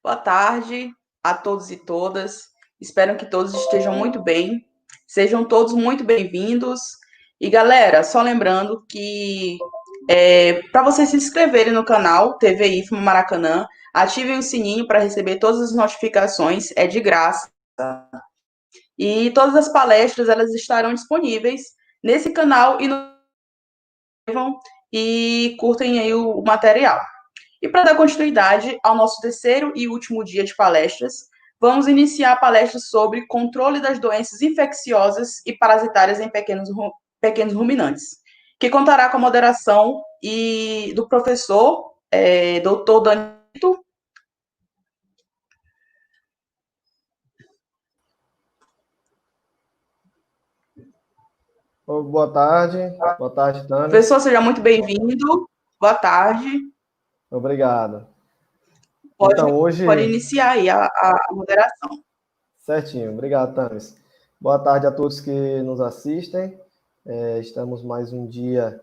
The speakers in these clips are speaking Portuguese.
Boa tarde a todos e todas. Espero que todos estejam muito bem. Sejam todos muito bem-vindos. E galera, só lembrando que para vocês se inscreverem no canal TV IFMA Maracanã, ativem o sininho para receber todas as notificações, é de graça. E todas as palestras elas estarão disponíveis nesse canal e curtem aí o material. E para dar continuidade ao nosso terceiro e último dia de palestras, vamos iniciar a palestra sobre controle das doenças infecciosas e parasitárias em pequenos ruminantes, que contará com a moderação do professor Dr. Danilo. Boa tarde, Tames. Professor, seja muito bem-vindo. Boa tarde. Obrigado. Pode, Então, pode hoje, iniciar aí a moderação. certinho, obrigado, Tames. Boa tarde a todos que nos assistem. Estamos mais um dia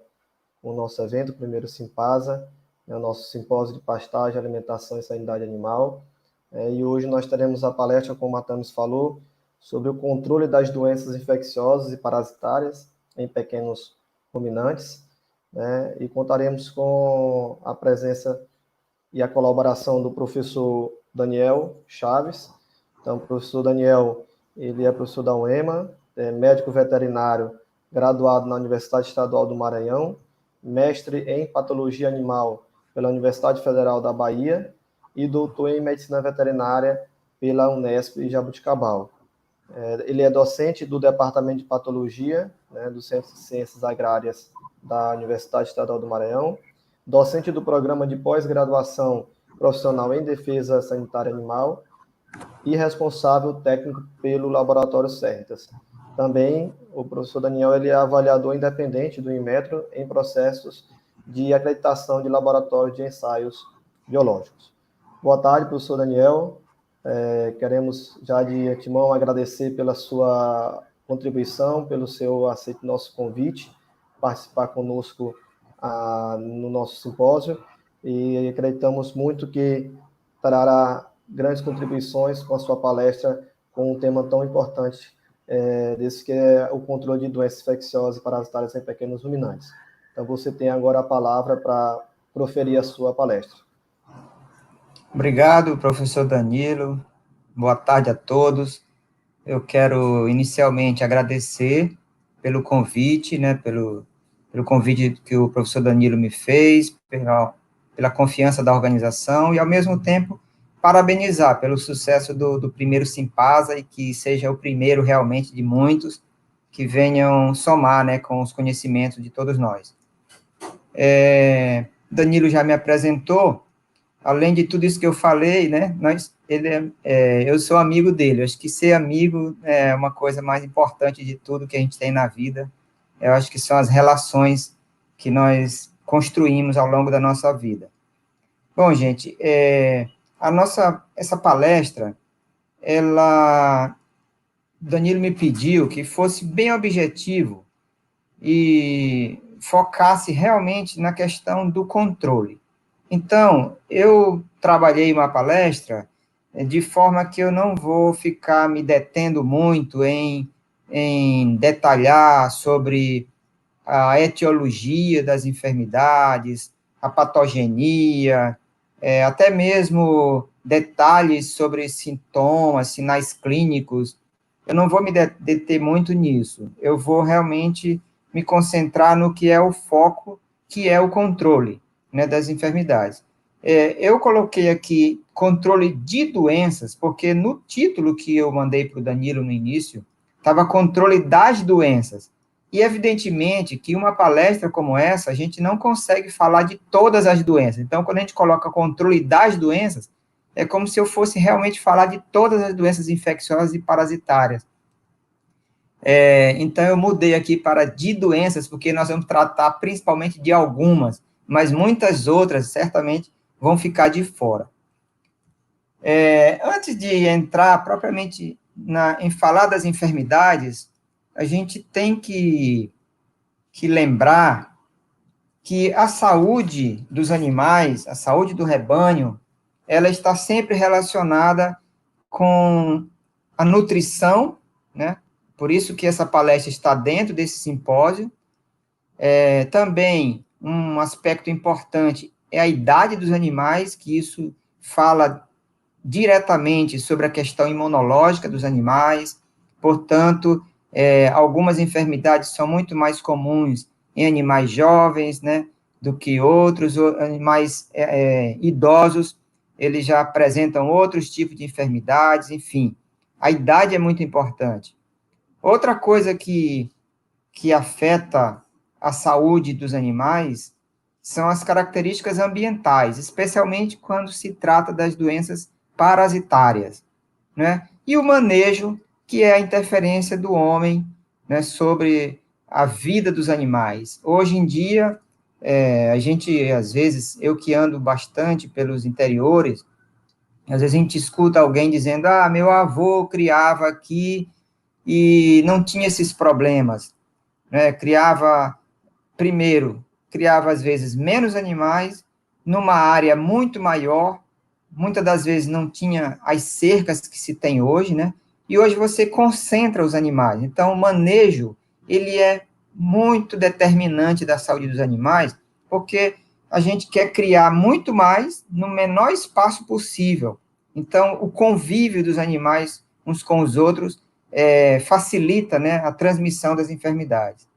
com o nosso evento, o primeiro Simpasa, o nosso simpósio de pastagem, alimentação e sanidade animal. E hoje nós teremos a palestra, como a Tames falou, sobre o controle das doenças infecciosas e parasitárias em pequenos ruminantes, né? E contaremos com a presença e a colaboração do professor Daniel Chaves. Então, o professor Daniel, ele é professor da UEMA, é médico veterinário, graduado na Universidade Estadual do Maranhão, mestre em patologia animal pela Universidade Federal da Bahia e doutor em medicina veterinária pela Unesp e Jabuticabal. Ele é docente do Departamento de Patologia, né, do Centro de Ciências Agrárias da Universidade Estadual do Maranhão, docente do Programa de Pós-Graduação Profissional em Defesa Sanitária Animal e responsável técnico pelo Laboratório Certas. Também, o professor Daniel ele é avaliador independente do Inmetro em processos de acreditação de laboratórios de ensaios biológicos. Boa tarde, professor Daniel. Queremos já de antemão agradecer pela sua contribuição, pelo seu aceito nosso convite, participar conosco no nosso simpósio, e acreditamos muito que trará grandes contribuições com a sua palestra com um tema tão importante desse que é o controle de doenças infecciosas e parasitárias em pequenos ruminantes. Então, você tem agora a palavra para proferir a sua palestra. Obrigado, professor Danilo. Boa tarde a todos. Eu quero inicialmente agradecer pelo convite, né, pelo convite que o professor Danilo me fez, pela confiança da organização e, ao mesmo tempo, parabenizar pelo sucesso do primeiro Simpasa e que seja o primeiro realmente de muitos que venham somar, né, com os conhecimentos de todos nós. Danilo já me apresentou. Além de tudo isso que eu falei, né, eu sou amigo dele. Eu acho que ser amigo é uma coisa mais importante de tudo que a gente tem na vida. Eu acho que são as relações que nós construímos ao longo da nossa vida. Bom, gente, essa palestra, Danilo me pediu que fosse bem objetivo e focasse realmente na questão do controle. Então, eu trabalhei uma palestra de forma que eu não vou ficar me detendo muito em detalhar sobre a etiologia das enfermidades, a patogenia, até mesmo detalhes sobre sintomas, sinais clínicos. Eu não vou me deter muito nisso. Eu vou realmente me concentrar no que é o foco, que é o controle, né, das enfermidades. Eu coloquei aqui controle de doenças, porque no título que eu mandei para o Danilo no início, estava controle das doenças. E, evidentemente, que uma palestra como essa, a gente não consegue falar de todas as doenças. Então, quando a gente coloca controle das doenças, é como se eu fosse realmente falar de todas as doenças infecciosas e parasitárias. Então, eu mudei aqui para de doenças, porque nós vamos tratar principalmente de algumas, mas muitas outras, certamente, vão ficar de fora. Antes de entrar propriamente em falar das enfermidades, a gente tem que lembrar que a saúde dos animais, a saúde do rebanho, ela está sempre relacionada com a nutrição, né? Por isso que essa palestra está dentro desse simpósio. Também um aspecto importante é a idade dos animais, que isso fala diretamente sobre a questão imunológica dos animais. Portanto, algumas enfermidades são muito mais comuns em animais jovens, né, do que outros. Animais idosos, eles já apresentam outros tipos de enfermidades, enfim. A idade é muito importante. Outra coisa que afeta a saúde dos animais são as características ambientais, especialmente quando se trata das doenças parasitárias, né? E o manejo, que é a interferência do homem, né, sobre a vida dos animais. Hoje em dia, a gente, às vezes, eu que ando bastante pelos interiores, às vezes a gente escuta alguém dizendo, meu avô criava aqui e não tinha esses problemas, né? Criava às vezes menos animais, numa área muito maior, muitas das vezes não tinha as cercas que se tem hoje, né? E hoje você concentra os animais. Então, o manejo, ele é muito determinante da saúde dos animais, porque a gente quer criar muito mais no menor espaço possível. Então, o convívio dos animais uns com os outros facilita, né, a transmissão das enfermidades.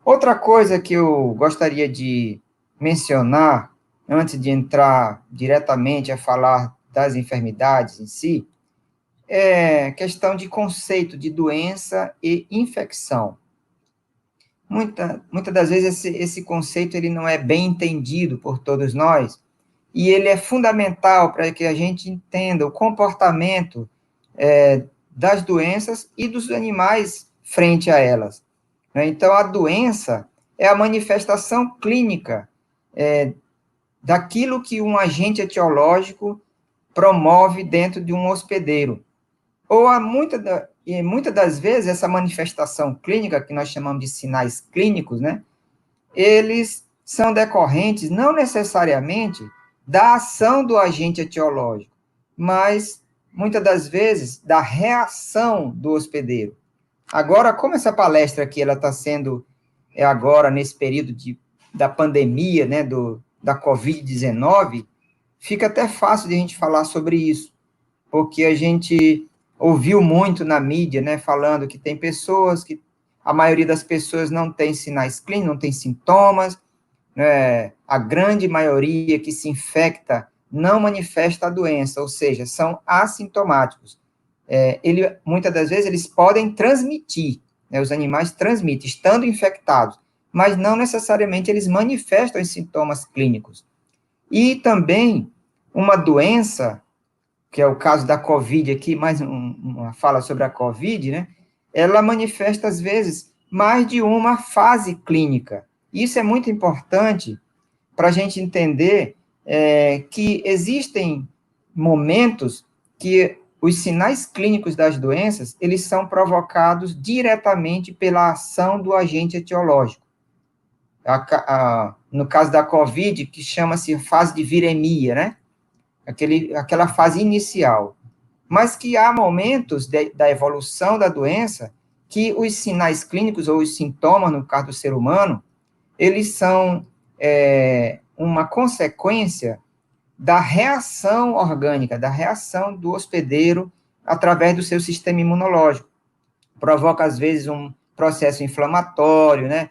Outra coisa que eu gostaria de mencionar, antes de entrar diretamente a falar das enfermidades em si, é questão de conceito de doença e infecção. Muitas das vezes esse conceito ele não é bem entendido por todos nós, e ele é fundamental para que a gente entenda o comportamento das doenças e dos animais frente a elas. Então, a doença é a manifestação clínica daquilo que um agente etiológico promove dentro de um hospedeiro. Muitas das vezes, essa manifestação clínica, que nós chamamos de sinais clínicos, né, eles são decorrentes, não necessariamente, da ação do agente etiológico, mas, muitas das vezes, da reação do hospedeiro. Agora, como essa palestra aqui, ela está sendo, agora, nesse período da pandemia, né, da Covid-19, fica até fácil de a gente falar sobre isso, porque a gente ouviu muito na mídia, né, falando que tem pessoas que, a maioria das pessoas não tem sinais clínicos, não tem sintomas, né, a grande maioria que se infecta não manifesta a doença, ou seja, são assintomáticos. Muitas das vezes eles podem transmitir, né, os animais transmitem, estando infectados, mas não necessariamente eles manifestam os sintomas clínicos. E também uma doença, que é o caso da Covid aqui, mais uma fala sobre a Covid, né, ela manifesta às vezes mais de uma fase clínica. Isso é muito importante para a gente entender que existem momentos que os sinais clínicos das doenças, eles são provocados diretamente pela ação do agente etiológico. No caso da COVID, que chama-se fase de viremia, né? Aquela fase inicial. Mas que há momentos da evolução da doença que os sinais clínicos ou os sintomas, no caso do ser humano, eles são uma consequência da reação orgânica, da reação do hospedeiro através do seu sistema imunológico. Provoca, às vezes, um processo inflamatório, né?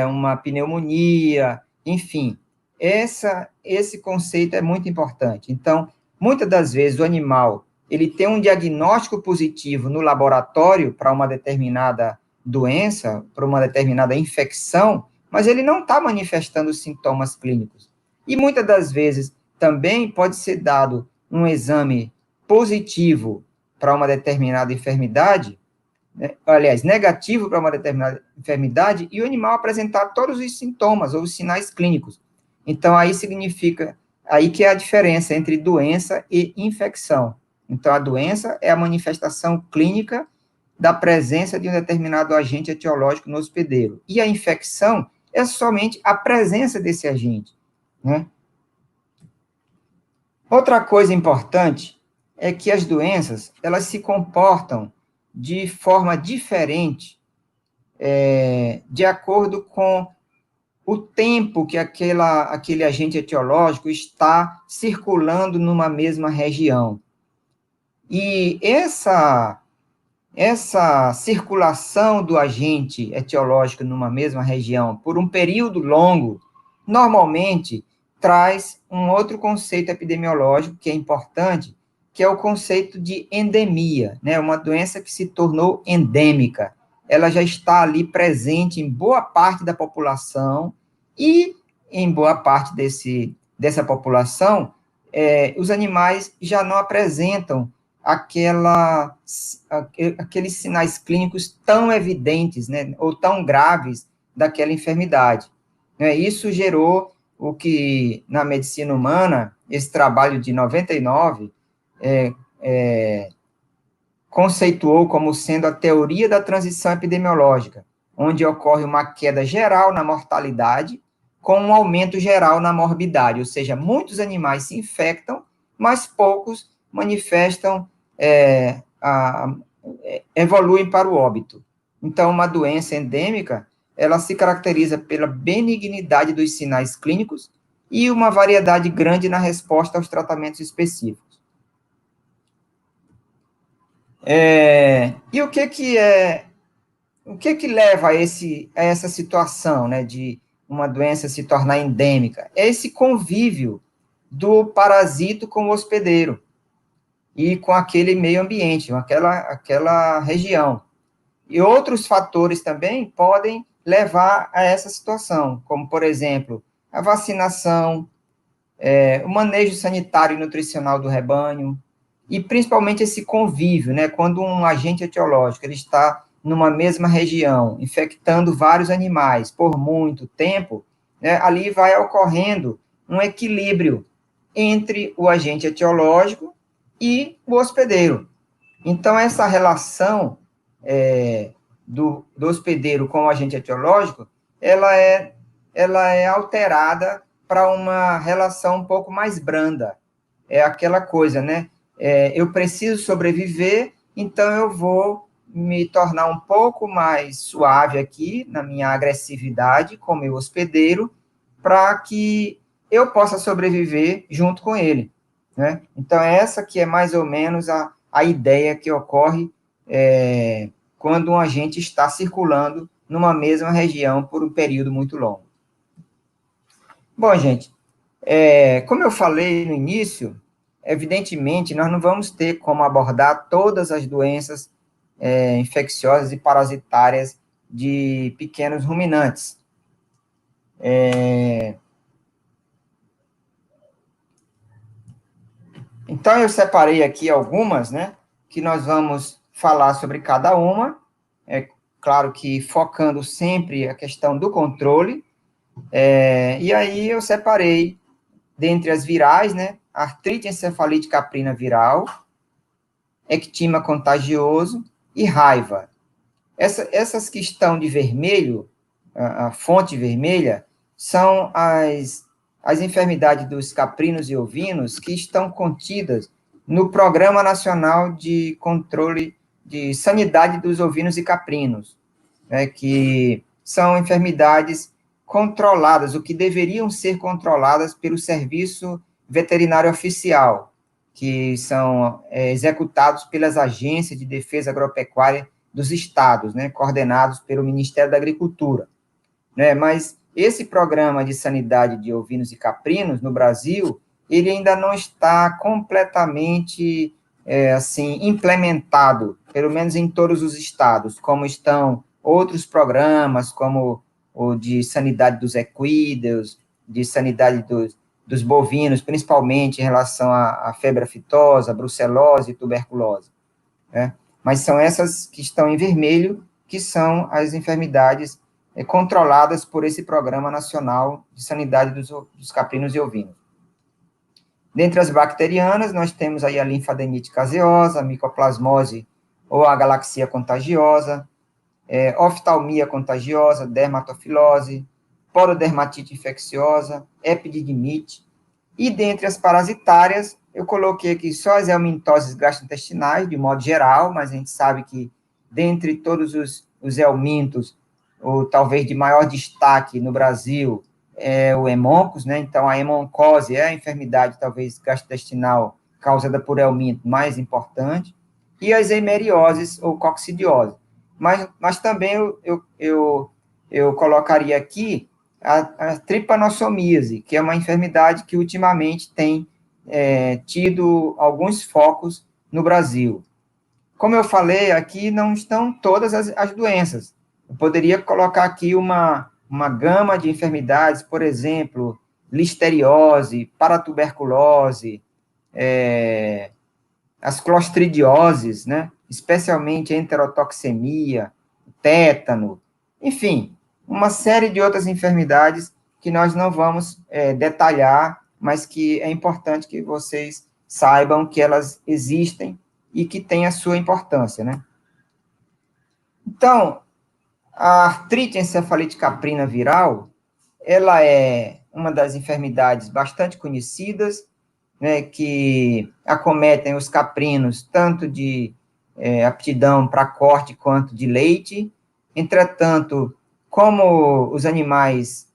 Uma pneumonia, enfim. Esse conceito é muito importante. Então, muitas das vezes, o animal ele tem um diagnóstico positivo no laboratório para uma determinada doença, para uma determinada infecção, mas ele não está manifestando sintomas clínicos. E muitas das vezes também pode ser dado um exame positivo para uma determinada enfermidade, né? Aliás, negativo para uma determinada enfermidade, e o animal apresentar todos os sintomas ou os sinais clínicos. Então, aí que é a diferença entre doença e infecção. Então, a doença é a manifestação clínica da presença de um determinado agente etiológico no hospedeiro. E a infecção é somente a presença desse agente, né? Outra coisa importante é que as doenças, elas se comportam de forma diferente, de acordo com o tempo que aquele agente etiológico está circulando numa mesma região. E essa circulação do agente etiológico numa mesma região por um período longo, normalmente traz um outro conceito epidemiológico que é importante, que é o conceito de endemia, né? Uma doença que se tornou endêmica. Ela já está ali presente em boa parte da população e em boa parte dessa população, os animais já não apresentam aqueles sinais clínicos tão evidentes, né, ou tão graves daquela enfermidade. Isso gerou o que, na medicina humana, esse trabalho de 99 conceituou como sendo a teoria da transição epidemiológica, onde ocorre uma queda geral na mortalidade com um aumento geral na morbidade, ou seja, muitos animais se infectam, mas poucos manifestam, evoluem para o óbito. Então, uma doença endêmica, ela se caracteriza pela benignidade dos sinais clínicos e uma variedade grande na resposta aos tratamentos específicos. E o que leva a essa situação, né, de uma doença se tornar endêmica? É esse convívio do parasito com o hospedeiro e com aquele meio ambiente, com aquela região. E outros fatores também podem levar a essa situação, como, por exemplo, a vacinação, o manejo sanitário e nutricional do rebanho, e principalmente esse convívio, né, quando um agente etiológico ele está numa mesma região, infectando vários animais por muito tempo, né, ali vai ocorrendo um equilíbrio entre o agente etiológico e o hospedeiro. Então, essa relação do hospedeiro com o agente etiológico, ela é alterada para uma relação um pouco mais branda. É aquela coisa, né? Eu preciso sobreviver, então eu vou me tornar um pouco mais suave aqui na minha agressividade com o meu hospedeiro, para que eu possa sobreviver junto com ele, né? Então, essa que é mais ou menos a ideia que ocorre quando um agente está circulando numa mesma região por um período muito longo. Bom, gente, como eu falei no início, evidentemente, nós não vamos ter como abordar todas as doenças infecciosas e parasitárias de pequenos ruminantes. Então, eu separei aqui algumas, né, que nós vamos falar sobre cada uma, claro que focando sempre a questão do controle, e aí eu separei, dentre as virais, né, artrite encefalite caprina viral, ectima contagioso e raiva. Essas que estão de vermelho, a fonte vermelha, são as enfermidades dos caprinos e ovinos que estão contidas no Programa Nacional de Controle de Sanidade dos Ovinos e Caprinos, né, que são enfermidades controladas, o que deveriam ser controladas pelo Serviço Veterinário Oficial, que são executados pelas agências de defesa agropecuária dos estados, né, coordenados pelo Ministério da Agricultura, né, mas esse programa de sanidade de ovinos e caprinos no Brasil, ele ainda não está completamente, assim, implementado, pelo menos em todos os estados, como estão outros programas, como o de sanidade dos equídeos, de sanidade dos bovinos, principalmente em relação à febre aftosa, brucelose e tuberculose, né? Mas são essas que estão em vermelho, que são as enfermidades controladas por esse Programa Nacional de Sanidade dos Caprinos e Ovinos. Dentre as bacterianas, nós temos aí a linfadenite caseosa, a micoplasmose ou a galaxia contagiosa, oftalmia contagiosa, dermatofilose, porodermatite infecciosa, epididymite, E dentre as parasitárias, eu coloquei aqui só as helmintoses gastrointestinais, de modo geral, mas a gente sabe que dentre todos os helmintos, ou talvez de maior destaque no Brasil, é o hemoncos, né? Então, a hemoncose é a enfermidade, talvez, gastrointestinal causada por helminto mais importante, e as hemerioses ou coccidiose. Mas também eu colocaria aqui a tripanossomíase, que é uma enfermidade que ultimamente tem tido alguns focos no Brasil. Como eu falei, aqui não estão todas as doenças. Eu poderia colocar aqui uma gama de enfermidades, por exemplo, listeriose, paratuberculose, as clostridioses, né? Especialmente enterotoxemia, tétano, enfim, uma série de outras enfermidades que nós não vamos detalhar, mas que é importante que vocês saibam que elas existem e que têm a sua importância, né? Então, a artrite encefalite caprina viral, ela é uma das enfermidades bastante conhecidas, né, que acometem os caprinos, tanto de aptidão para corte quanto de leite. Entretanto, como os animais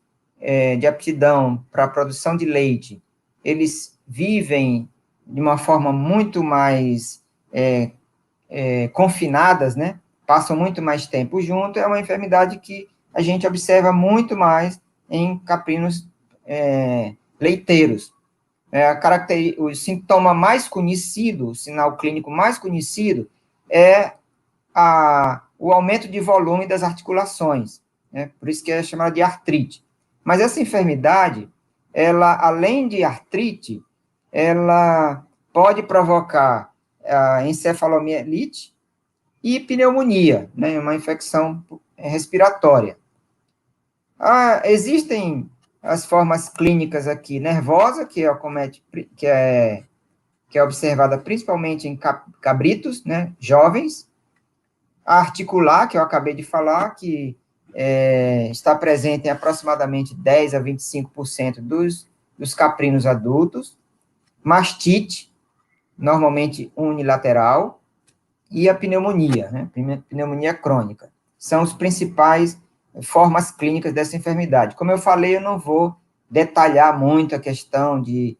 de aptidão para a produção de leite, eles vivem de uma forma muito mais confinadas, né? Passam muito mais tempo junto, é uma enfermidade que a gente observa muito mais em caprinos leiteiros. O sintoma mais conhecido, o sinal clínico mais conhecido, é o aumento de volume das articulações, né? Por isso que é chamada de artrite. Mas essa enfermidade, ela, além de artrite, ela pode provocar a encefalomielite e pneumonia, né? Uma infecção respiratória. Existem as formas clínicas aqui, nervosa, que é observada principalmente em cabritos, né, jovens. A articular, que eu acabei de falar, que está presente em aproximadamente 10 a 25% dos caprinos adultos. Mastite, normalmente unilateral. E a pneumonia, né, pneumonia crônica. São os principais formas clínicas dessa enfermidade. Como eu falei, eu não vou detalhar muito a questão de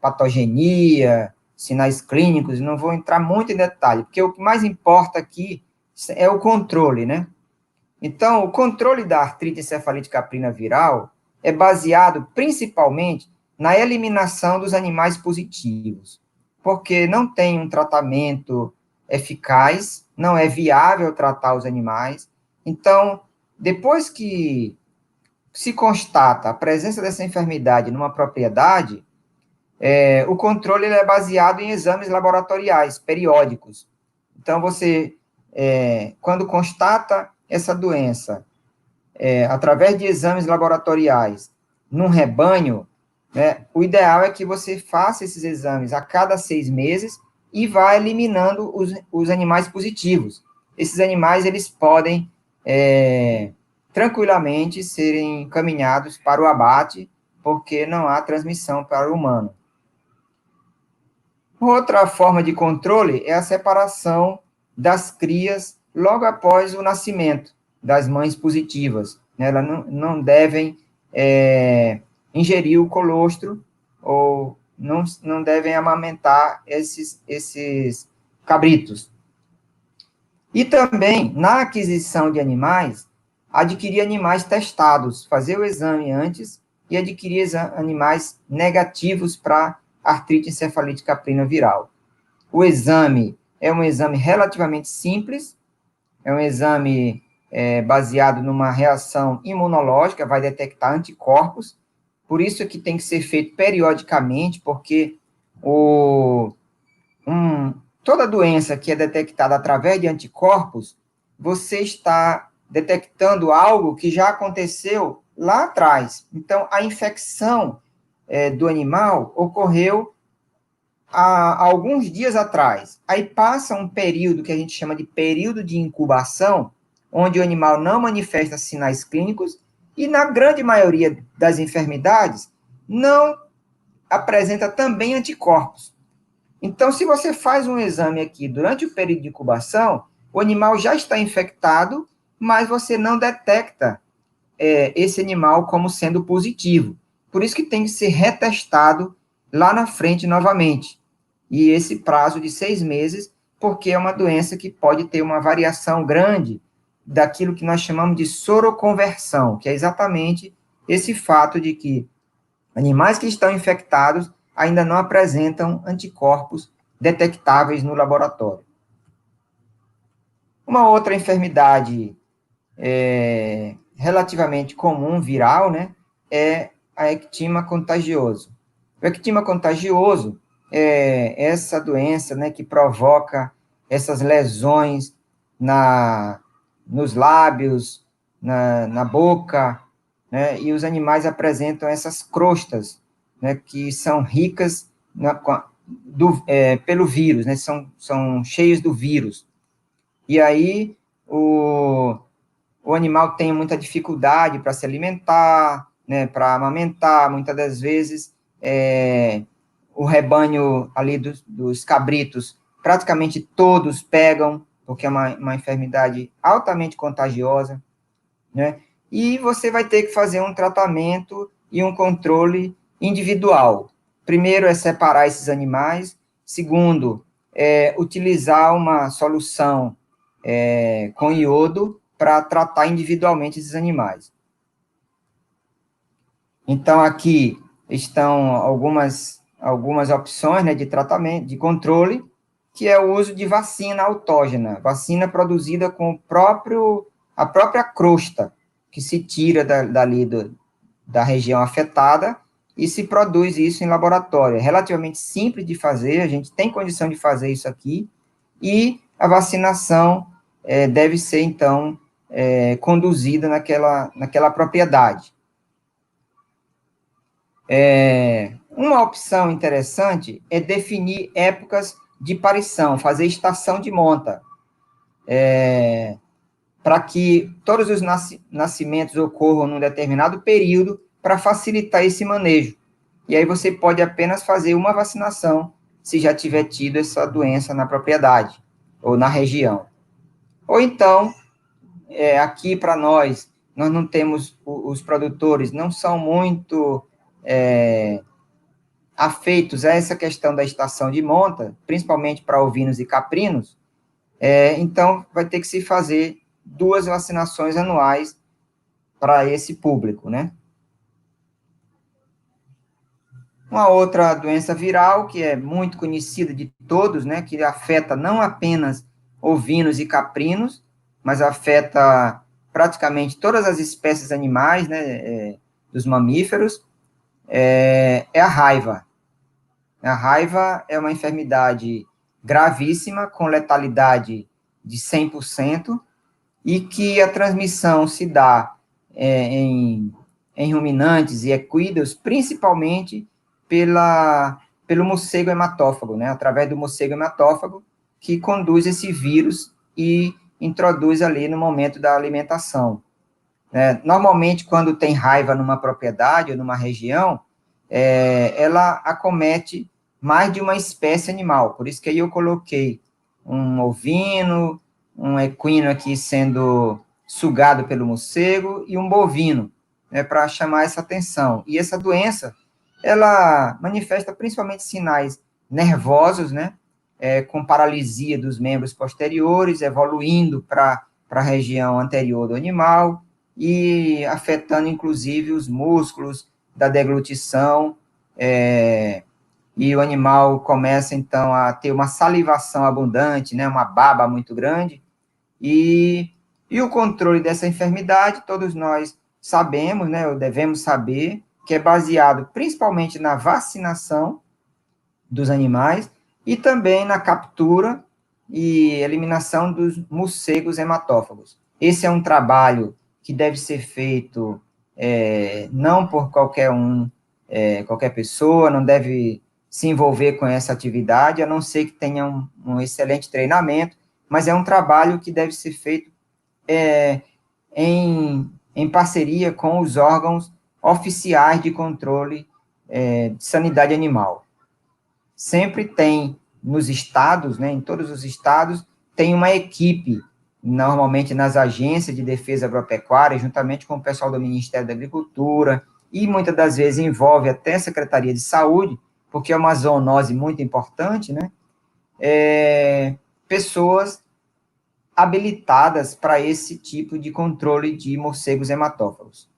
patogenia, sinais clínicos, não vou entrar muito em detalhe, porque o que mais importa aqui é o controle, né? Então, o controle da artrite encefalite caprina viral é baseado principalmente na eliminação dos animais positivos, porque não tem um tratamento eficaz, não é viável tratar os animais. Então, depois que se constata a presença dessa enfermidade numa propriedade, o controle é baseado em exames laboratoriais periódicos. Então, você, quando constata essa doença, através de exames laboratoriais, num rebanho, né, o ideal é que você faça esses exames a cada 6 meses e vá eliminando os animais positivos. Esses animais, eles podem tranquilamente serem encaminhados para o abate, porque não há transmissão para o humano. Outra forma de controle é a separação das crias logo após o nascimento das mães positivas. Elas não devem ingerir o colostro ou não devem amamentar esses cabritos. E também, na aquisição de animais, adquirir animais testados, fazer o exame antes e adquirir animais negativos para artrite encefalite caprina viral. O exame é um exame relativamente simples, é um exame baseado numa reação imunológica, vai detectar anticorpos, por isso que tem que ser feito periodicamente, porque toda doença que é detectada através de anticorpos, você está detectando algo que já aconteceu lá atrás. Então, a infecção do animal ocorreu há alguns dias atrás. Aí passa um período que a gente chama de período de incubação, onde o animal não manifesta sinais clínicos, e na grande maioria das enfermidades, não apresenta também anticorpos. Então, se você faz um exame aqui durante o período de incubação, o animal já está infectado, mas você não detecta esse animal como sendo positivo. Por isso que tem que ser retestado lá na frente novamente. E esse prazo de 6 meses, porque é uma doença que pode ter uma variação grande daquilo que nós chamamos de soroconversão, que é exatamente esse fato de que animais que estão infectados ainda não apresentam anticorpos detectáveis no laboratório. Uma outra enfermidade relativamente comum, viral, né, é a ectima contagioso. O ectima contagioso é essa doença, né, que provoca essas lesões nos lábios, na boca, né, e os animais apresentam essas crostas, né, que são ricas pelo vírus, né, são cheios do vírus. E aí, o animal tem muita dificuldade para se alimentar, né, para amamentar, muitas das vezes o rebanho ali dos cabritos, praticamente todos pegam, porque é uma enfermidade altamente contagiosa, né, e você vai ter que fazer um tratamento e um controle individual. Primeiro é separar esses animais, segundo, utilizar uma solução com iodo para tratar individualmente esses animais. Então, aqui estão algumas opções, né, de tratamento, de controle, que é o uso de vacina autógena, vacina produzida com a própria crosta, que se tira dali da região afetada e se produz isso em laboratório. É relativamente simples de fazer, a gente tem condição de fazer isso aqui, e a vacinação deve ser, então, conduzida naquela propriedade. Uma opção interessante é definir épocas de parição, fazer estação de monta, para que todos os nascimentos ocorram num determinado período, para facilitar esse manejo. E aí você pode apenas fazer uma vacinação, se já tiver tido essa doença na propriedade, ou na região. Ou então, aqui para nós não temos, os produtores não são muito afeitos a essa questão da estação de monta, principalmente para ovinos e caprinos, então vai ter que se fazer 2 vacinações anuais para esse público, né? Uma outra doença viral, que é muito conhecida de todos, né, que afeta não apenas ovinos e caprinos, mas afeta praticamente todas as espécies animais, né, dos mamíferos, é a raiva. A raiva é uma enfermidade gravíssima, com letalidade de 100%, e que a transmissão se dá em ruminantes e equídeos, principalmente pelo morcego hematófago, né, através do morcego hematófago, que conduz esse vírus e introduz ali no momento da alimentação. Normalmente, quando tem raiva numa propriedade ou numa região, ela acomete mais de uma espécie animal, por isso que aí eu coloquei um ovino, um equino aqui sendo sugado pelo morcego e um bovino, né, para chamar essa atenção. E essa doença, ela manifesta principalmente sinais nervosos, né, com paralisia dos membros posteriores, evoluindo para a região anterior do animal e afetando, inclusive, os músculos da deglutição, e o animal começa, então, a ter uma salivação abundante, né, uma baba muito grande, e o controle dessa enfermidade, todos nós sabemos, né, ou devemos saber, que é baseado principalmente na vacinação dos animais e também na captura e eliminação dos morcegos hematófagos. Esse é um trabalho que deve ser feito não por qualquer qualquer pessoa, não deve se envolver com essa atividade, a não ser que tenha um excelente treinamento, mas é um trabalho que deve ser feito em parceria com os órgãos oficiais de controle de sanidade animal. Sempre tem nos estados, né, em todos os estados, tem uma equipe, normalmente nas agências de defesa agropecuária, juntamente com o pessoal do Ministério da Agricultura, e muitas das vezes envolve até a Secretaria de Saúde, porque é uma zoonose muito importante, né? Pessoas habilitadas para esse tipo de controle de morcegos hematófagos.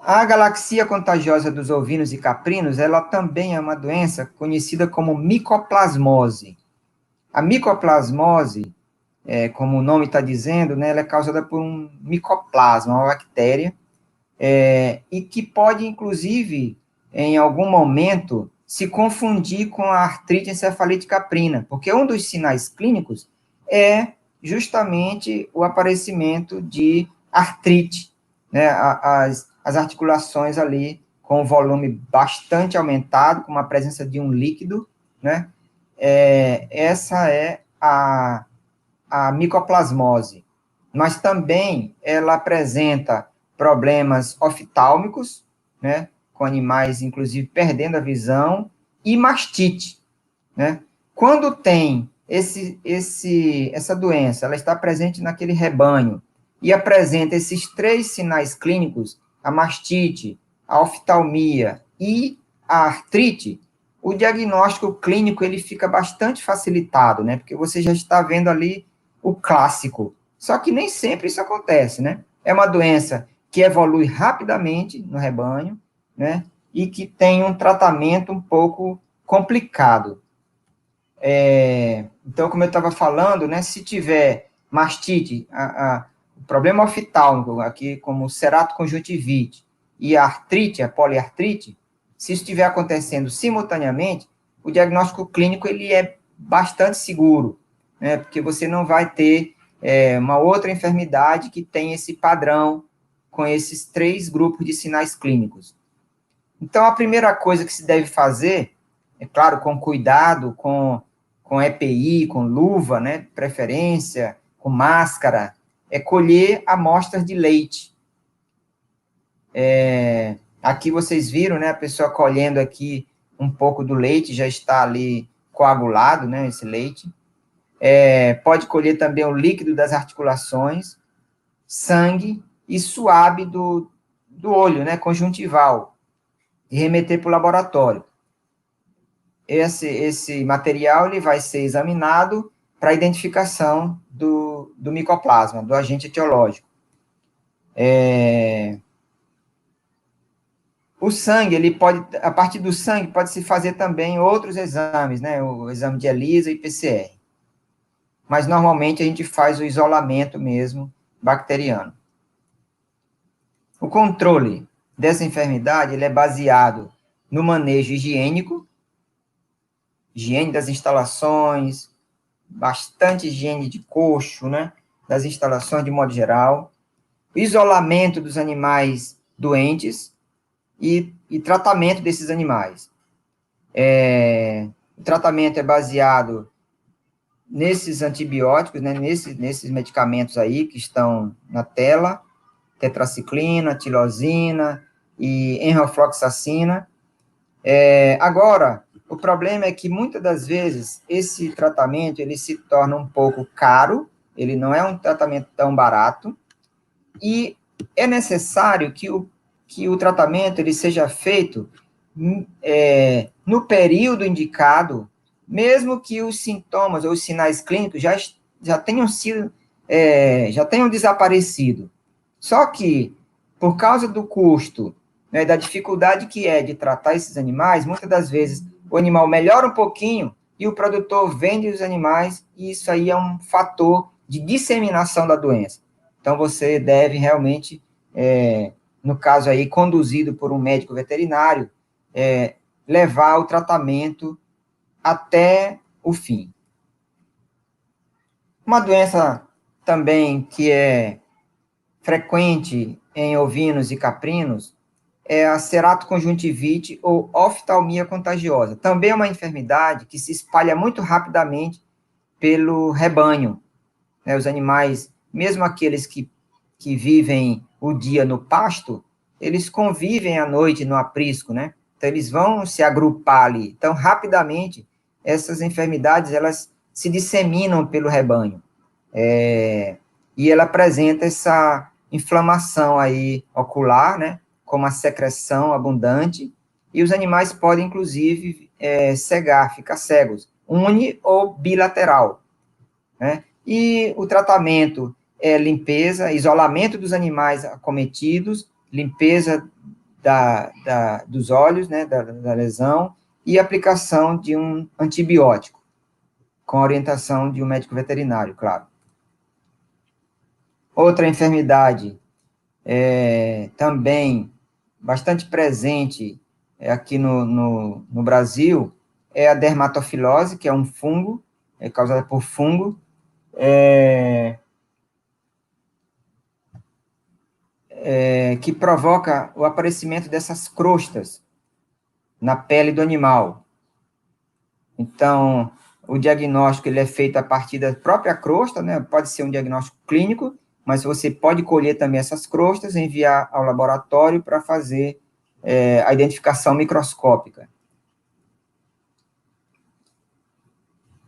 A galaxia contagiosa dos ovinos e caprinos, ela também é uma doença conhecida como micoplasmose. A micoplasmose, como o nome está dizendo, né, ela é causada por um micoplasma, uma bactéria, e que pode, inclusive, em algum momento, se confundir com a artrite encefalite caprina, porque um dos sinais clínicos é justamente o aparecimento de artrite, né, as articulações ali com um volume bastante aumentado, com uma presença de um líquido, né, essa é a micoplasmose. Mas também ela apresenta problemas oftálmicos, né, com animais, inclusive, perdendo a visão, e mastite, né? Quando tem essa doença, ela está presente naquele rebanho, e apresenta esses 3 sinais clínicos, a mastite, a oftalmia e a artrite, o diagnóstico clínico ele fica bastante facilitado, né? Porque você já está vendo ali o clássico. Só que nem sempre isso acontece, né? É uma doença que evolui rapidamente no rebanho, né? E que tem um tratamento um pouco complicado. Então, como eu estava falando, né? Se tiver mastite, o problema oftálmico, aqui como ceratoconjuntivite, e a artrite, a poliartrite, se isso estiver acontecendo simultaneamente, o diagnóstico clínico ele é bastante seguro, né? Porque você não vai ter uma outra enfermidade que tem esse padrão com esses 3 grupos de sinais clínicos. Então, a primeira coisa que se deve fazer, é claro, com cuidado, com EPI, com luva, né, preferência, com máscara, é colher amostras de leite. Aqui vocês viram, né, a pessoa colhendo aqui um pouco do leite, já está ali coagulado, né, esse leite. Pode colher também o líquido das articulações, sangue e suave do olho, né, conjuntival, e remeter para o laboratório. Esse material ele vai ser examinado para identificação do micoplasma, do agente etiológico. O sangue, ele pode, a partir do sangue, pode-se fazer também outros exames, né, o exame de ELISA e PCR. Mas, normalmente, a gente faz o isolamento mesmo bacteriano. O controle dessa enfermidade, ele é baseado no manejo higiênico, higiene das instalações, bastante higiene de coxo, né, das instalações de modo geral, isolamento dos animais doentes e tratamento desses animais. O tratamento é baseado nesses antibióticos, né, nesses medicamentos aí que estão na tela, tetraciclina, tilosina e enrofloxacina. Agora, o problema é que, muitas das vezes, esse tratamento, ele se torna um pouco caro, ele não é um tratamento tão barato, e é necessário que o tratamento ele seja feito no período indicado, mesmo que os sintomas ou os sinais clínicos já tenham sido, já tenham desaparecido. Só que, por causa do custo, né, da dificuldade que é de tratar esses animais, muitas das vezes o animal melhora um pouquinho e o produtor vende os animais, e isso aí é um fator de disseminação da doença. Então, você deve realmente, no caso aí, conduzido por um médico veterinário, levar o tratamento até o fim. Uma doença também que é frequente em ovinos e caprinos é a ceratoconjuntivite ou oftalmia contagiosa. Também é uma enfermidade que se espalha muito rapidamente pelo rebanho, né? Os animais, mesmo aqueles que vivem o dia no pasto, eles convivem à noite no aprisco, né? Então, eles vão se agrupar ali. Então, rapidamente, essas enfermidades, elas se disseminam pelo rebanho. E ela apresenta essa inflamação aí ocular, né? Com uma secreção abundante, e os animais podem, inclusive, cegar, ficar cegos, uni ou bilateral, né? E o tratamento é limpeza, isolamento dos animais acometidos, limpeza dos olhos, né, da lesão, e aplicação de um antibiótico, com orientação de um médico veterinário, claro. Outra enfermidade também bastante presente aqui no Brasil é a dermatofilose, que é um fungo, causada por fungo, que provoca o aparecimento dessas crostas na pele do animal. Então, o diagnóstico ele é feito a partir da própria crosta, né? Pode ser um diagnóstico clínico, mas você pode colher também essas crostas e enviar ao laboratório para fazer a identificação microscópica.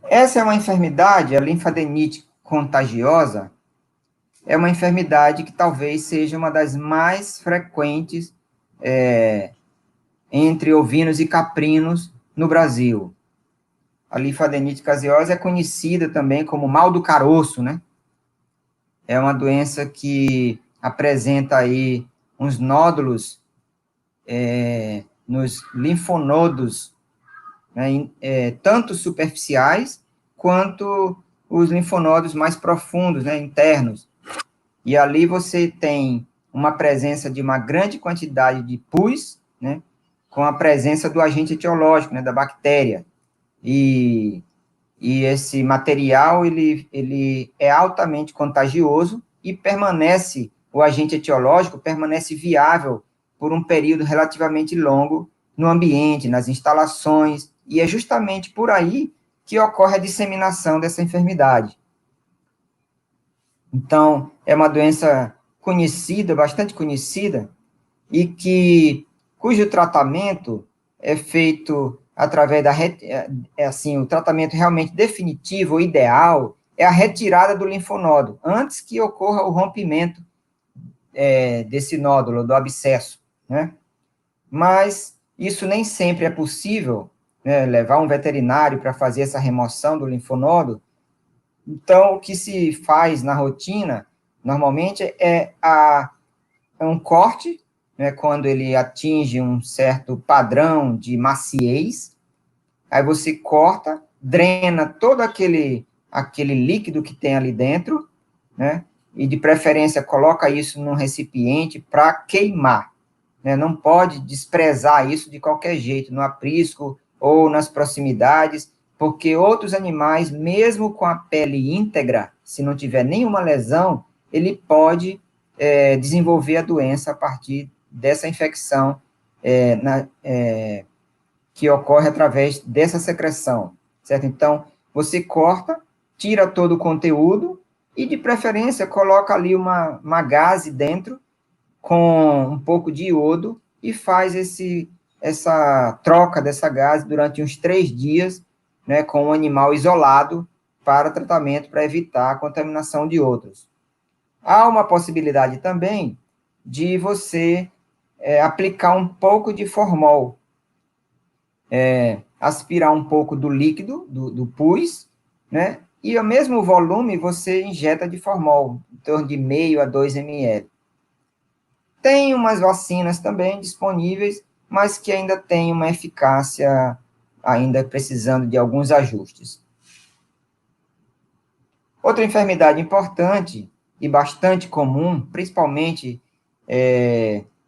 Essa é uma enfermidade, a linfadenite contagiosa, é uma enfermidade que talvez seja uma das mais frequentes entre ovinos e caprinos no Brasil. A linfadenite caseosa é conhecida também como mal do caroço, né? É uma doença que apresenta aí uns nódulos nos linfonodos, né, tanto superficiais quanto os linfonodos mais profundos, né, internos. E ali você tem uma presença de uma grande quantidade de pus, né, com a presença do agente etiológico, né, da bactéria. E esse material, ele é altamente contagioso e o agente etiológico permanece viável por um período relativamente longo no ambiente, nas instalações, e é justamente por aí que ocorre a disseminação dessa enfermidade. Então, é uma doença conhecida, bastante conhecida, e cujo tratamento é feito através o tratamento realmente definitivo, ou ideal, é a retirada do linfonodo, antes que ocorra o rompimento desse nódulo, do abscesso, né? Mas isso nem sempre é possível, né, levar um veterinário para fazer essa remoção do linfonodo. Então, o que se faz na rotina, normalmente, é um corte, né, quando ele atinge um certo padrão de maciez, aí você corta, drena todo aquele líquido que tem ali dentro, né, e de preferência coloca isso num recipiente para queimar, né, não pode desprezar isso de qualquer jeito, no aprisco ou nas proximidades, porque outros animais, mesmo com a pele íntegra, se não tiver nenhuma lesão, ele pode desenvolver a doença a partir dessa infecção que ocorre através dessa secreção, certo? Então, você corta, tira todo o conteúdo e, de preferência, coloca ali uma gaze dentro com um pouco de iodo e faz essa troca dessa gaze durante uns 3 dias, né, com o animal isolado para tratamento, para evitar a contaminação de outros. Há uma possibilidade também de você aplicar um pouco de formol, aspirar um pouco do líquido, do pus, né? E ao mesmo volume você injeta de formol, em torno de 0,5 a 2 ml. Tem umas vacinas também disponíveis, mas que ainda tem uma eficácia, ainda precisando de alguns ajustes. Outra enfermidade importante e bastante comum, principalmente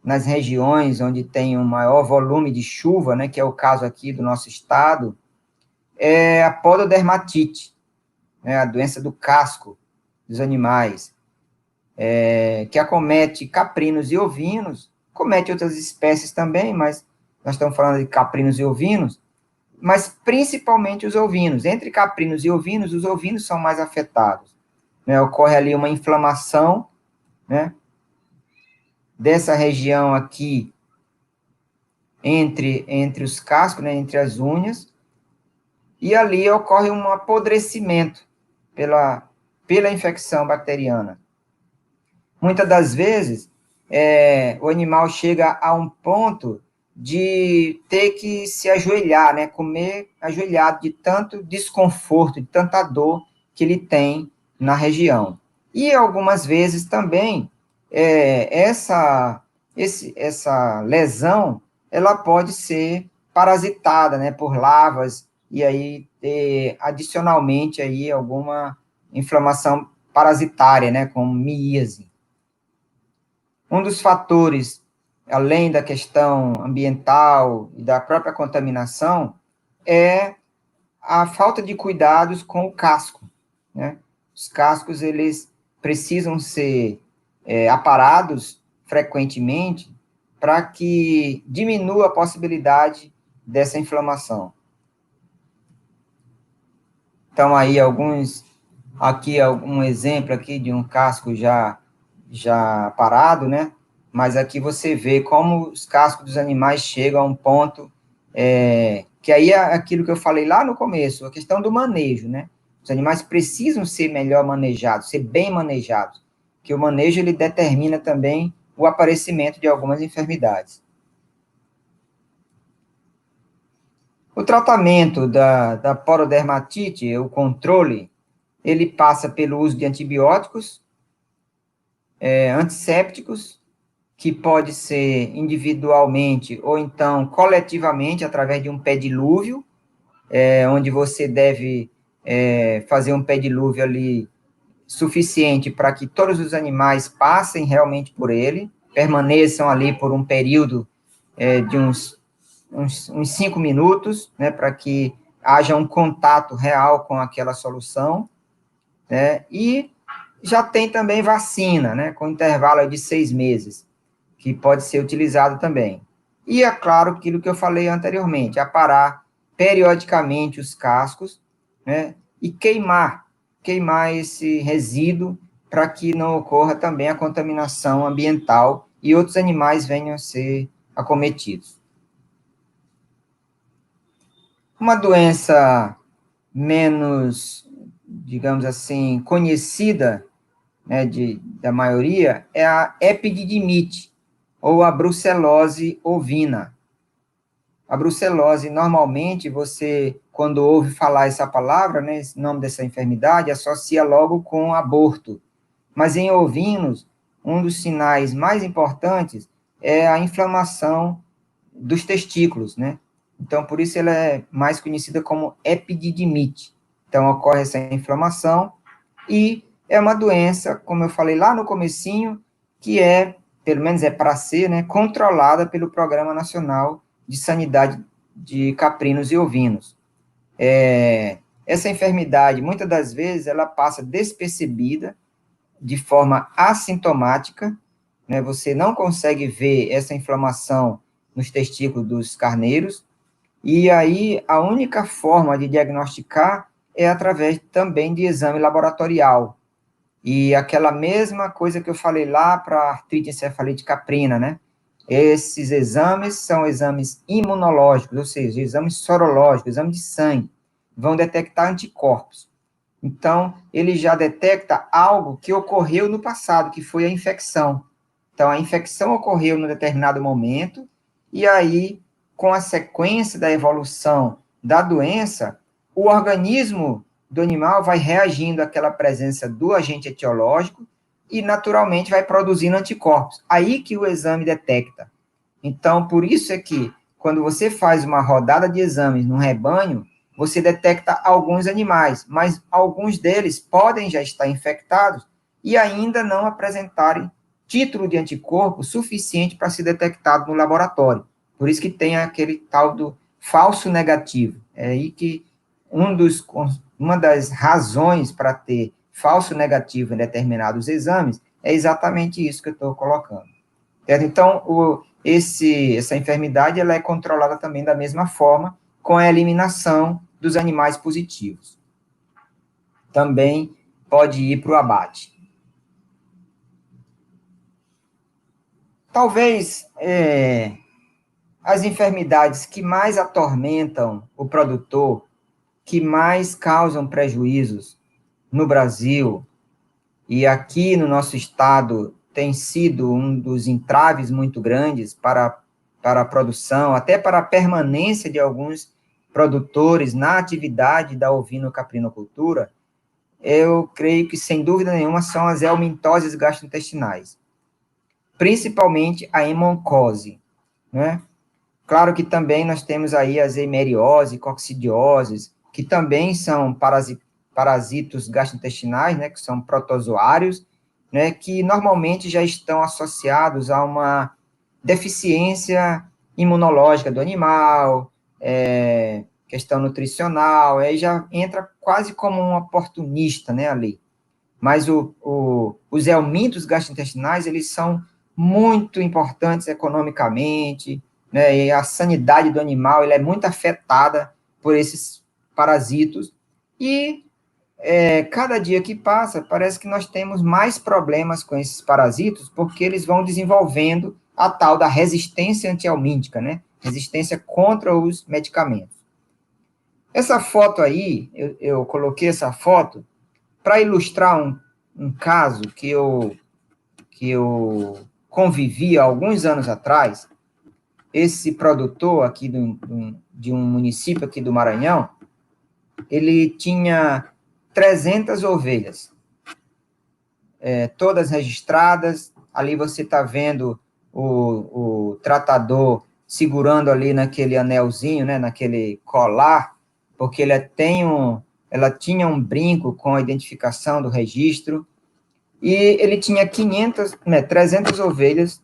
nas regiões onde tem um maior volume de chuva, né, que é o caso aqui do nosso estado, é a pododermatite, né, a doença do casco dos animais, que acomete caprinos e ovinos, comete outras espécies também, mas nós estamos falando de caprinos e ovinos, mas principalmente os ovinos. Entre caprinos e ovinos, os ovinos são mais afetados, né, ocorre ali uma inflamação, né, dessa região aqui, entre os cascos, né, entre as unhas, e ali ocorre um apodrecimento pela infecção bacteriana. Muitas das vezes, o animal chega a um ponto de ter que se ajoelhar, né, comer ajoelhado, de tanto desconforto, de tanta dor que ele tem na região. E algumas vezes também, essa lesão, ela pode ser parasitada, né, por larvas, e aí ter adicionalmente aí alguma inflamação parasitária, né, como miíase. Um dos fatores, além da questão ambiental e da própria contaminação, é a falta de cuidados com o casco, né? Os cascos, eles precisam ser aparados frequentemente para que diminua a possibilidade dessa inflamação. Então, aí, algum exemplo aqui de um casco já parado, né? Mas aqui você vê como os cascos dos animais chegam a um ponto, que aí é aquilo que eu falei lá no começo, a questão do manejo, né? Os animais precisam ser melhor manejados, ser bem manejados, que o manejo, ele determina também o aparecimento de algumas enfermidades. O tratamento da porodermatite, o controle, ele passa pelo uso de antibióticos, antissépticos, que pode ser individualmente ou então coletivamente, através de um pedilúvio, onde você deve fazer um pedilúvio ali suficiente para que todos os animais passem realmente por ele, permaneçam ali por um período de uns 5 minutos, né, para que haja um contato real com aquela solução, né, e já tem também vacina, né, com intervalo de 6 meses, que pode ser utilizado também. E, é claro, aquilo que eu falei anteriormente, aparar periodicamente os cascos, né, e queimar esse resíduo para que não ocorra também a contaminação ambiental e outros animais venham a ser acometidos. Uma doença menos, digamos assim, conhecida, né, da maioria, é a epididimite, ou a brucelose ovina. A brucelose, normalmente, você, quando ouve falar essa palavra, né, esse nome dessa enfermidade, associa logo com aborto. Mas em ovinos, um dos sinais mais importantes é a inflamação dos testículos, né? Então, por isso ela é mais conhecida como epididimite. Então, ocorre essa inflamação e é uma doença, como eu falei lá no comecinho, que pelo menos para ser, né, controlada pelo Programa Nacional de Sanidade de Caprinos e Ovinos. Essa enfermidade, muitas das vezes, ela passa despercebida, de forma assintomática, né, você não consegue ver essa inflamação nos testículos dos carneiros, e aí a única forma de diagnosticar é através também de exame laboratorial. E aquela mesma coisa que eu falei lá para a artrite encefalite caprina, né? Esses exames são exames imunológicos, ou seja, exames sorológicos, exames de sangue, vão detectar anticorpos. Então, ele já detecta algo que ocorreu no passado, que foi a infecção. Então, a infecção ocorreu num determinado momento, e aí, com a sequência da evolução da doença, o organismo do animal vai reagindo àquela presença do agente etiológico e, naturalmente, vai produzindo anticorpos. Aí que o exame detecta. Então, por isso é que, quando você faz uma rodada de exames no rebanho, você detecta alguns animais, mas alguns deles podem já estar infectados e ainda não apresentarem título de anticorpo suficiente para ser detectado no laboratório. Por isso que tem aquele tal do falso negativo. É aí que uma das razões para ter falso negativo em determinados exames é exatamente isso que eu estou colocando. Certo? Então, essa enfermidade ela é controlada também da mesma forma, com a eliminação dos animais positivos. Também pode ir para o abate. Talvez as enfermidades que mais atormentam o produtor, que mais causam prejuízos no Brasil, e aqui no nosso estado tem sido um dos entraves muito grandes para a produção, até para a permanência de alguns produtores na atividade da ovino-caprinocultura, eu creio que, sem dúvida nenhuma, são as helmintoses gastrointestinais, principalmente a hemoncose, né? Claro que também nós temos aí as heimeriose, coccidioses, que também são parasitos gastrointestinais, né, que são protozoários, né, que normalmente já estão associados a uma deficiência imunológica do animal, questão nutricional, aí já entra quase como um oportunista, né, ali. Mas os helmintos gastrointestinais, eles são muito importantes economicamente, né, e a sanidade do animal ela é muito afetada por esses parasitos, e cada dia que passa, parece que nós temos mais problemas com esses parasitos, porque eles vão desenvolvendo a tal da resistência antihelmíntica, né, resistência contra os medicamentos. Essa foto aí, eu coloquei essa foto para ilustrar um caso que eu convivi há alguns anos atrás. Esse produtor aqui de um município aqui do Maranhão, ele tinha 300 ovelhas, todas registradas. Ali você está vendo o tratador segurando ali naquele anelzinho, né, naquele colar, porque ela tinha um brinco com a identificação do registro, e ele tinha 300 ovelhas,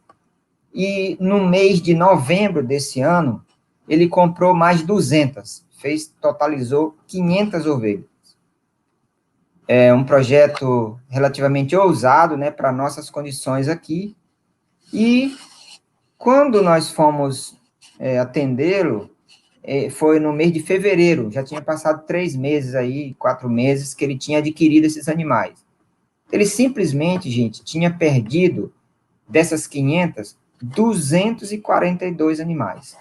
e no mês de novembro desse ano, ele comprou mais 200, totalizou 500 ovelhas. É um projeto relativamente ousado, né, para nossas condições aqui, e quando nós fomos atendê-lo, foi no mês de fevereiro, já tinha passado 3 meses aí, 4 meses, que ele tinha adquirido esses animais. Ele simplesmente, gente, tinha perdido, dessas 500, 242 animais.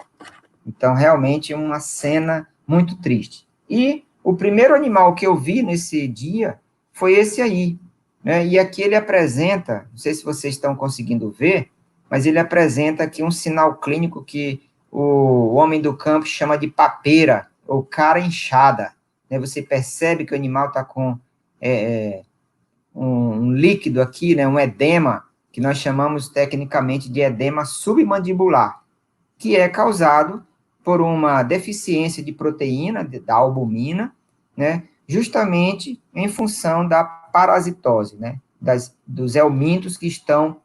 Então, realmente, uma cena muito triste. E o primeiro animal que eu vi nesse dia foi esse aí, né? E aqui ele apresenta, não sei se vocês estão conseguindo ver, mas ele apresenta aqui um sinal clínico que o homem do campo chama de papeira, ou cara inchada, né? Você percebe que o animal está com um líquido aqui, né? Um edema, que nós chamamos tecnicamente de edema submandibular, que é causado por uma deficiência de proteína, da albumina, né? Justamente em função da parasitose, né? Dos helmintos que estão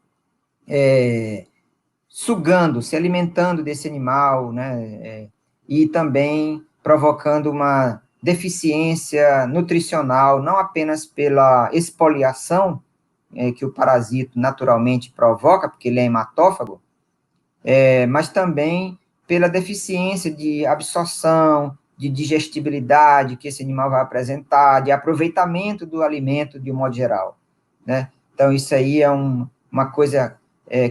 sugando, se alimentando desse animal, né, e também provocando uma deficiência nutricional, não apenas pela exfoliação que o parasito naturalmente provoca, porque ele é hematófago, mas também pela deficiência de absorção, de digestibilidade que esse animal vai apresentar, de aproveitamento do alimento de um modo geral, né? Então, isso aí é uma coisa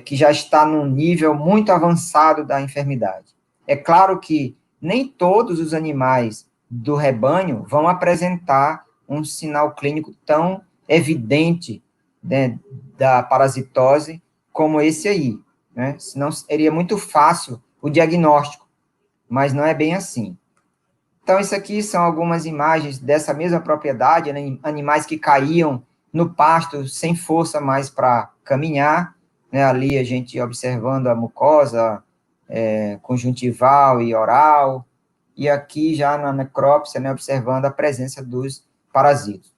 que já está num nível muito avançado da enfermidade. É claro que nem todos os animais do rebanho vão apresentar um sinal clínico tão evidente, né, da parasitose como esse aí, né? Senão seria muito fácil o diagnóstico, mas não é bem assim. Então, isso aqui são algumas imagens dessa mesma propriedade, né, animais que caíam no pasto sem força mais para caminhar, né, ali a gente observando a mucosa conjuntival e oral, e aqui já na necrópsia, né, observando a presença dos parasitos.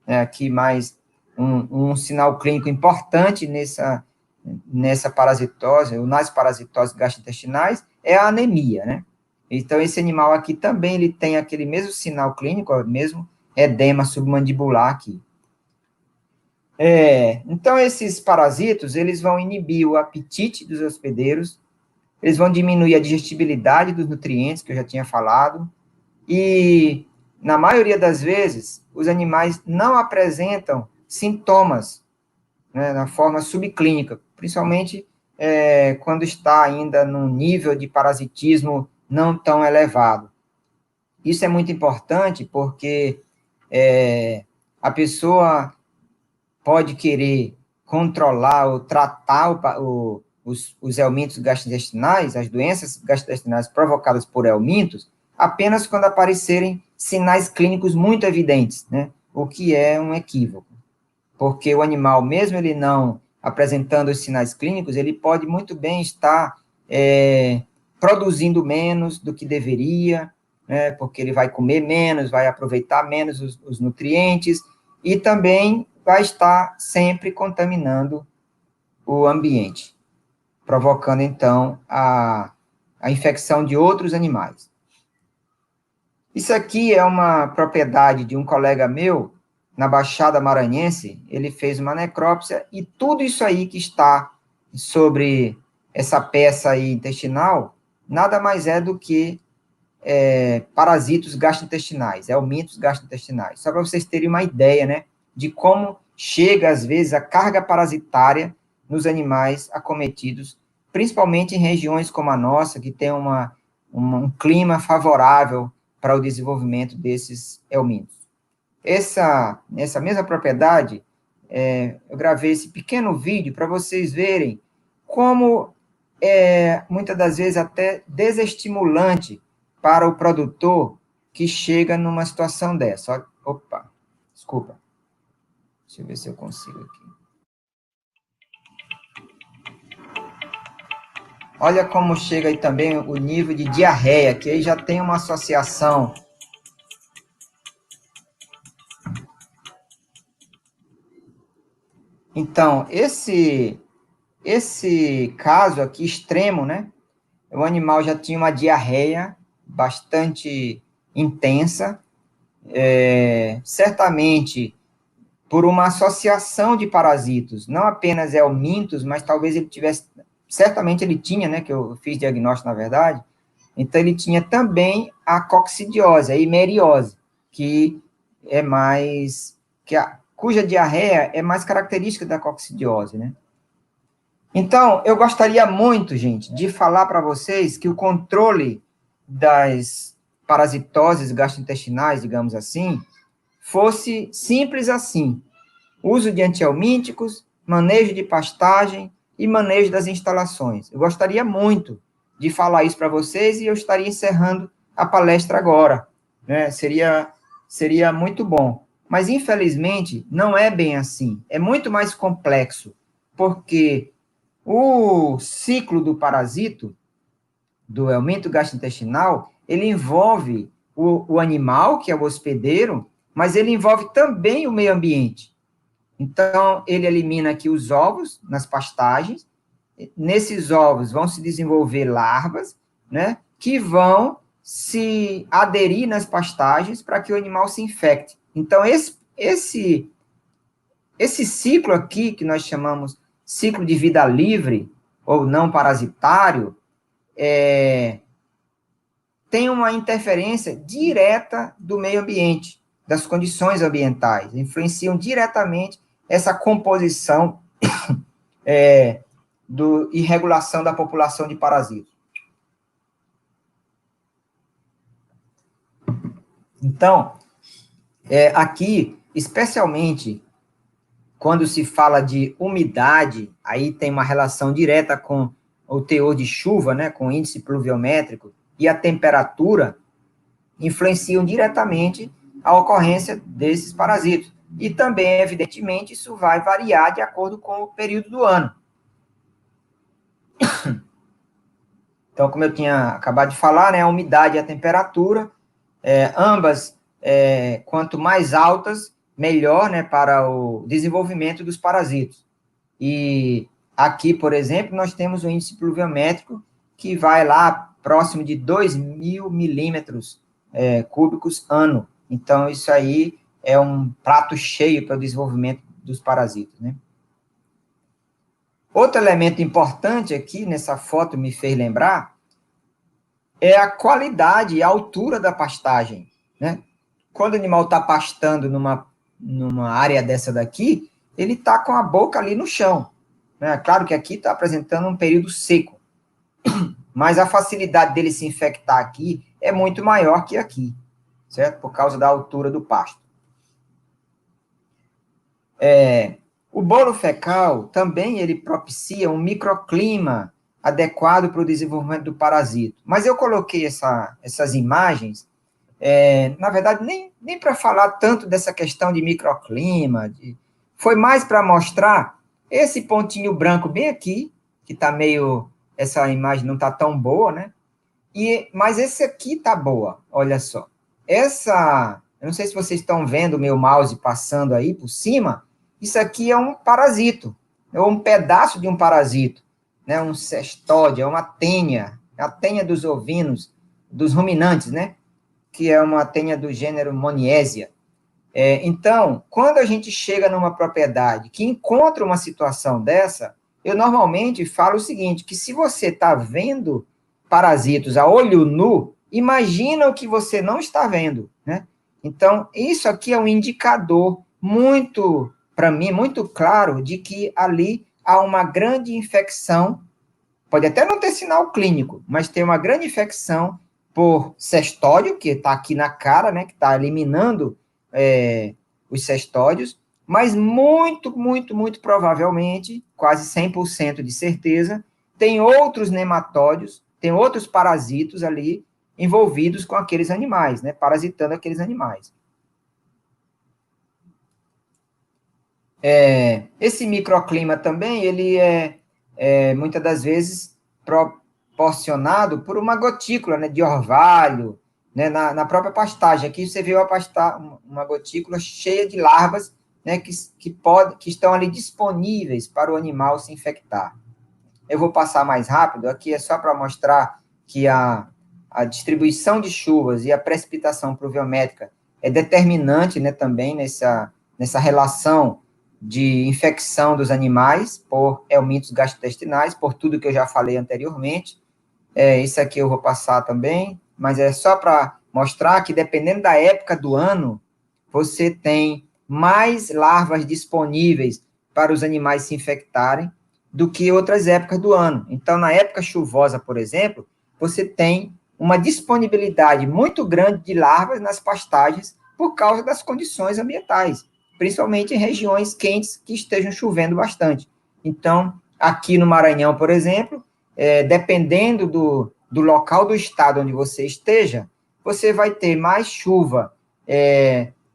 Aqui mais um sinal clínico importante nessa parasitose, ou nas parasitoses gastrointestinais, é a anemia, né? Então, esse animal aqui também ele tem aquele mesmo sinal clínico, o mesmo edema submandibular aqui. Então, esses parasitos, eles vão inibir o apetite dos hospedeiros, eles vão diminuir a digestibilidade dos nutrientes, que eu já tinha falado, e, na maioria das vezes, os animais não apresentam sintomas, né, na forma subclínica, principalmente quando está ainda num nível de parasitismo não tão elevado. Isso é muito importante porque a pessoa pode querer controlar ou tratar os helmintos gastrointestinais, as doenças gastrointestinais provocadas por helmintos, apenas quando aparecerem sinais clínicos muito evidentes, né? O que é um equívoco. Porque o animal, mesmo ele não apresentando os sinais clínicos, ele pode muito bem estar produzindo menos do que deveria, né? Porque ele vai comer menos, vai aproveitar menos os nutrientes, e também vai estar sempre contaminando o ambiente, provocando, então, a infecção de outros animais. Isso aqui é uma propriedade de um colega meu, na Baixada Maranhense. Ele fez uma necrópsia, e tudo isso aí que está sobre essa peça aí intestinal, nada mais é do que parasitos gastrointestinais, helmintos gastrointestinais. Só para vocês terem uma ideia, né, de como chega, às vezes, a carga parasitária nos animais acometidos, principalmente em regiões como a nossa, que tem um clima favorável para o desenvolvimento desses helmintos. Nessa mesma propriedade, eu gravei esse pequeno vídeo para vocês verem como muitas das vezes até desestimulante para o produtor que chega numa situação dessa. Opa, desculpa. Deixa eu ver se eu consigo aqui. Olha como chega aí também o nível de diarreia, que aí já tem uma associação. Então, esse caso aqui extremo, né? O animal já tinha uma diarreia bastante intensa, certamente por uma associação de parasitos, não apenas helmintos, mas talvez ele tivesse, certamente ele tinha, né, que eu fiz diagnóstico, na verdade, então ele tinha também a coccidiose, a himeriose, que é mais, cuja diarreia é mais característica da coccidiose, né? Então, eu gostaria muito, gente, de falar para vocês que o controle das parasitoses gastrointestinais, digamos assim, fosse simples assim: uso de antihelmínticos, manejo de pastagem e manejo das instalações. Eu gostaria muito de falar isso para vocês, e eu estaria encerrando a palestra agora, né? Seria muito bom. Mas, infelizmente, não é bem assim. É muito mais complexo, porque o ciclo do parasito, do helminto gastrointestinal, ele envolve o animal, que é o hospedeiro, mas ele envolve também o meio ambiente. Então, ele elimina aqui os ovos nas pastagens. Nesses ovos vão se desenvolver larvas, né, que vão se aderir nas pastagens para que o animal se infecte. Então, esse ciclo aqui, que nós chamamos ciclo de vida livre ou não parasitário, tem uma interferência direta do meio ambiente, das condições ambientais, influenciam diretamente essa composição e regulação da população de parasitas. Então, aqui, especialmente quando se fala de umidade, aí tem uma relação direta com o teor de chuva, né, com o índice pluviométrico, e a temperatura influenciam diretamente a ocorrência desses parasitos. E também, evidentemente, isso vai variar de acordo com o período do ano. Então, como eu tinha acabado de falar, né, a umidade e a temperatura, ambas, quanto mais altas, melhor, né, para o desenvolvimento dos parasitos. E aqui, por exemplo, nós temos o índice pluviométrico, que vai lá próximo de 2.000 milímetros cúbicos ano. Então, isso aí é um prato cheio para o desenvolvimento dos parasitas, né? Outro elemento importante aqui, nessa foto me fez lembrar, é a qualidade e a altura da pastagem, né? Quando o animal está pastando numa área dessa daqui, ele está com a boca ali no chão. né? Claro que aqui está apresentando um período seco, mas a facilidade dele se infectar aqui é muito maior que aqui, certo? Por causa da altura do pasto. O bolo fecal também ele propicia um microclima adequado para o desenvolvimento do parasito. Mas eu coloquei essas imagens, na verdade, nem para falar tanto dessa questão de microclima, foi mais para mostrar esse pontinho branco bem aqui, que está meio, essa imagem não está tão boa, né? Mas esse aqui está boa, olha só. Eu não sei se vocês estão vendo o meu mouse passando aí por cima, isso aqui é um parasito, ou um pedaço de um parasito, né? Um cestódio, é uma tênia, a tênia dos ovinos, dos ruminantes, né? Que é uma tênia do gênero Moniesia. Então, quando a gente chega numa propriedade que encontra uma situação dessa, eu normalmente falo o seguinte, que se você está vendo parasitos a olho nu, imagina o que você não está vendo, né? Então, isso aqui é um indicador muito, para mim, muito claro de que ali há uma grande infecção, pode até não ter sinal clínico, mas tem uma grande infecção por cestódio, que está aqui na cara, né, que está eliminando os cestódios, mas muito, muito, muito provavelmente, quase 100% de certeza, tem outros nematódios, tem outros parasitos ali envolvidos com aqueles animais, né, parasitando aqueles animais. Esse microclima também, ele muitas das vezes proporcionado por uma gotícula, né, de orvalho, né, na própria pastagem. Aqui você vê uma gotícula cheia de larvas, né, que estão ali disponíveis para o animal se infectar. Eu vou passar mais rápido, aqui é só para mostrar que a distribuição de chuvas e a precipitação pluviométrica é determinante, né, também nessa relação de infecção dos animais por helmintos gastrointestinais, por tudo que eu já falei anteriormente. Isso aqui eu vou passar também, mas é só para mostrar que, dependendo da época do ano, você tem mais larvas disponíveis para os animais se infectarem do que outras épocas do ano. Então, na época chuvosa, por exemplo, você tem uma disponibilidade muito grande de larvas nas pastagens por causa das condições ambientais, principalmente em regiões quentes que estejam chovendo bastante. Então, aqui no Maranhão, por exemplo, dependendo do local do estado onde você esteja, você vai ter mais chuva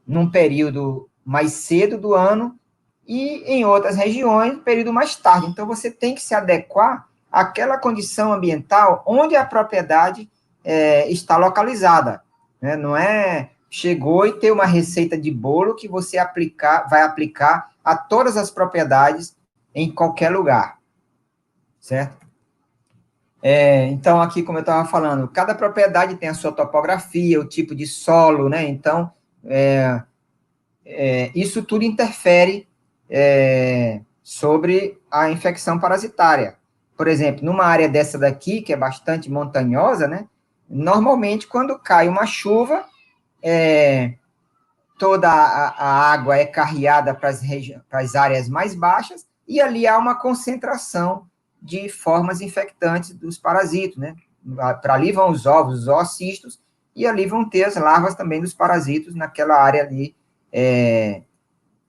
num período mais cedo do ano e em outras regiões, período mais tarde. Então, você tem que se adequar àquela condição ambiental onde a propriedade está localizada, né? Não é chegou e ter uma receita de bolo que você vai aplicar a todas as propriedades em qualquer lugar, certo? Então, aqui, como eu estava falando, cada propriedade tem a sua topografia, o tipo de solo, né? Então, isso tudo interfere sobre a infecção parasitária. Por exemplo, numa área dessa daqui, que é bastante montanhosa, né? Normalmente, quando cai uma chuva, toda a água é carreada para as áreas mais baixas, e ali há uma concentração de formas infectantes dos parasitos, né? Para ali vão os ovos, os oocistos, e ali vão ter as larvas também dos parasitos naquela área ali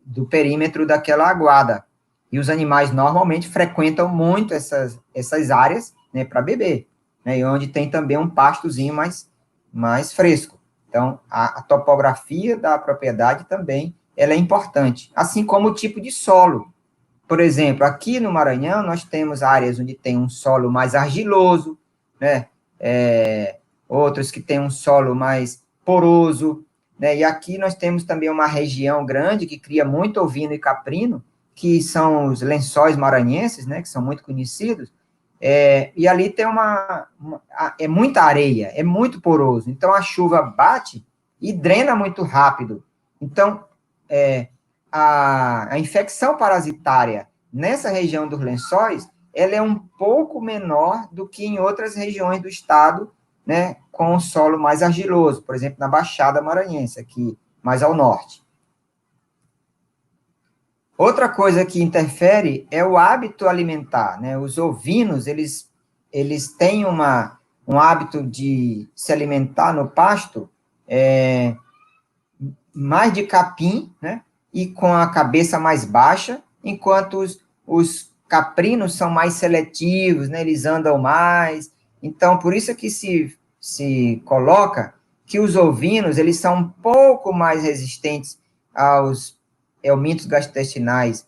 do perímetro daquela aguada. E os animais normalmente frequentam muito essas áreas, né, para beber, né? E onde tem também um pastozinho mais fresco. Então, a topografia da propriedade também ela é importante, assim como o tipo de solo. Por exemplo, aqui no Maranhão, nós temos áreas onde tem um solo mais argiloso, né? Outros que tem um solo mais poroso, né? E aqui nós temos também uma região grande que cria muito ovino e caprino, que são os lençóis maranhenses, né? Que são muito conhecidos, e ali tem muita areia, é muito poroso. Então, a chuva bate e drena muito rápido. Então, a infecção parasitária nessa região dos lençóis, ela é um pouco menor do que em outras regiões do estado, né, com o solo mais argiloso, por exemplo, na Baixada Maranhense, aqui mais ao norte. Outra coisa que interfere é o hábito alimentar, né? Os ovinos, eles têm um hábito de se alimentar no pasto mais de capim, né? E com a cabeça mais baixa, enquanto os caprinos são mais seletivos, né? Eles andam mais. Então, por isso que se coloca que os ovinos, eles são um pouco mais resistentes aos helmintos gastrointestinais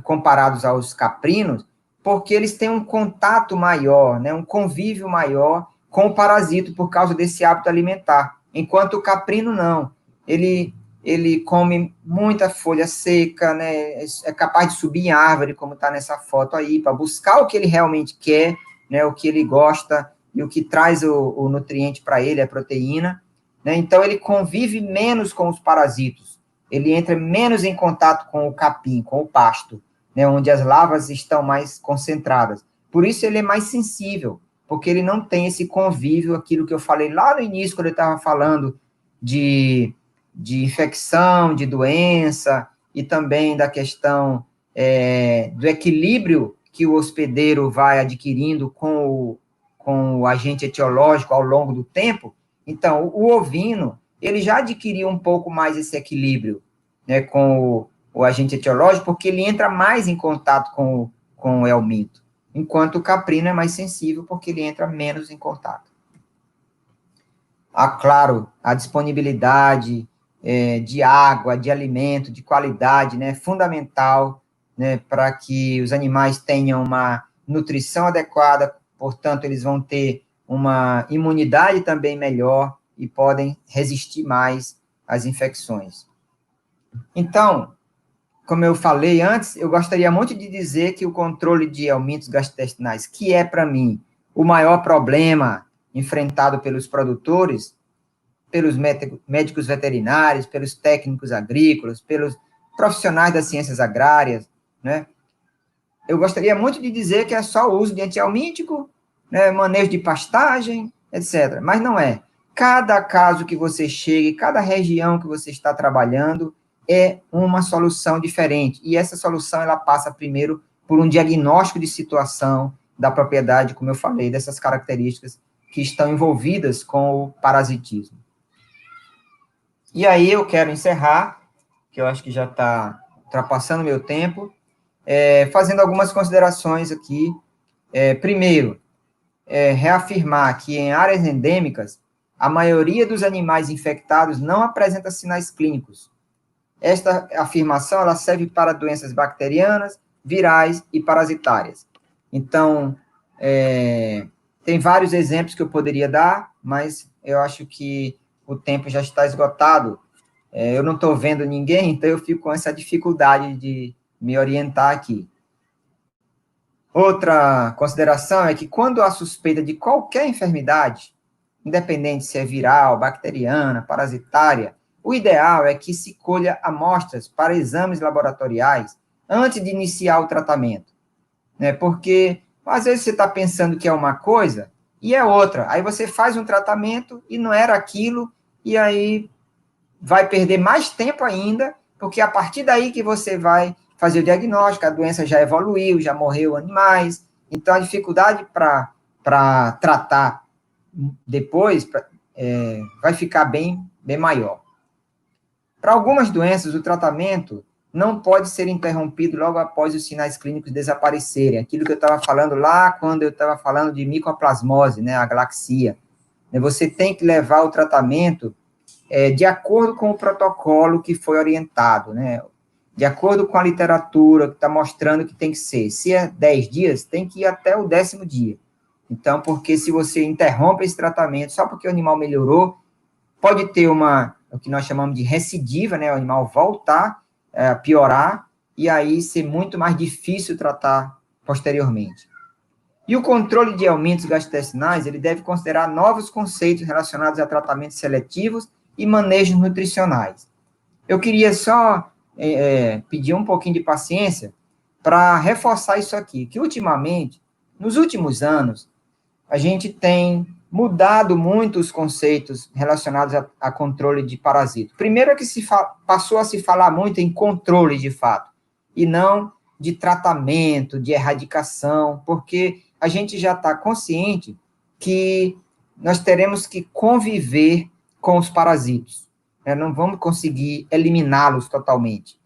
comparados aos caprinos, porque eles têm um contato maior, né? Um convívio maior com o parasito por causa desse hábito alimentar, enquanto o caprino não. Ele come muita folha seca, né? É capaz de subir em árvore, como está nessa foto aí, para buscar o que ele realmente quer, né? O que ele gosta e o que traz o nutriente para ele, a proteína, né? Então, ele convive menos com os parasitos, ele entra menos em contato com o capim, com o pasto, né? Onde as larvas estão mais concentradas. Por isso, ele é mais sensível, porque ele não tem esse convívio, aquilo que eu falei lá no início, quando eu estava falando de infecção, de doença, e também da questão do equilíbrio que o hospedeiro vai adquirindo com o agente etiológico ao longo do tempo. Então, o ovino, ele já adquiriu um pouco mais esse equilíbrio, né, com o agente etiológico, porque ele entra mais em contato com o helminto, enquanto o caprino é mais sensível, porque ele entra menos em contato. Claro, a disponibilidade de água, de alimento, de qualidade, né, fundamental, né, para que os animais tenham uma nutrição adequada, portanto, eles vão ter uma imunidade também melhor e podem resistir mais às infecções. Então, como eu falei antes, eu gostaria muito de dizer que o controle de helmintos gastrointestinais, que é, para mim, o maior problema enfrentado pelos produtores, pelos médicos veterinários, pelos técnicos agrícolas, pelos profissionais das ciências agrárias, né? Eu gostaria muito de dizer que é só o uso de antihelmíntico, né, manejo de pastagem, etc. Mas não é. Cada caso que você chegue, cada região que você está trabalhando é uma solução diferente. E essa solução, ela passa primeiro por um diagnóstico de situação da propriedade, como eu falei, dessas características que estão envolvidas com o parasitismo. E aí eu quero encerrar, que eu acho que já está ultrapassando meu tempo, fazendo algumas considerações aqui. Primeiro, reafirmar que em áreas endêmicas, a maioria dos animais infectados não apresenta sinais clínicos. Esta afirmação ela serve para doenças bacterianas, virais e parasitárias. Então, tem vários exemplos que eu poderia dar, mas eu acho que o tempo já está esgotado. Eu não estou vendo ninguém, então eu fico com essa dificuldade de me orientar aqui. Outra consideração é que quando há suspeita de qualquer enfermidade, independente se é viral, bacteriana, parasitária, o ideal é que se colha amostras para exames laboratoriais antes de iniciar o tratamento, né? Porque às vezes você está pensando que é uma coisa e é outra. Aí você faz um tratamento e não era aquilo, e aí vai perder mais tempo ainda, porque a partir daí que você vai fazer o diagnóstico, a doença já evoluiu, já morreu animais, então a dificuldade para tratar depois vai ficar bem maior. Para algumas doenças, o tratamento não pode ser interrompido logo após os sinais clínicos desaparecerem. Aquilo que eu estava falando lá, quando eu estava falando de micoplasmose, né, a galaxia. Você tem que levar o tratamento de acordo com o protocolo que foi orientado, né? De acordo com a literatura que está mostrando que tem que ser. Se é 10 dias, tem que ir até o 10º dia. Então, porque se você interrompe esse tratamento só porque o animal melhorou, pode ter o que nós chamamos de recidiva, né? O animal voltar a piorar e aí ser muito mais difícil tratar posteriormente. E o controle de helmintos gastrointestinais, ele deve considerar novos conceitos relacionados a tratamentos seletivos e manejos nutricionais. Eu queria só pedir um pouquinho de paciência para reforçar isso aqui, que ultimamente, nos últimos anos, a gente tem mudado muito os conceitos relacionados a controle de parasitos. Primeiro é que passou a se falar muito em controle, de fato, e não de tratamento, de erradicação, porque a gente já está consciente que nós teremos que conviver com os parasitos, né? Não vamos conseguir eliminá-los totalmente.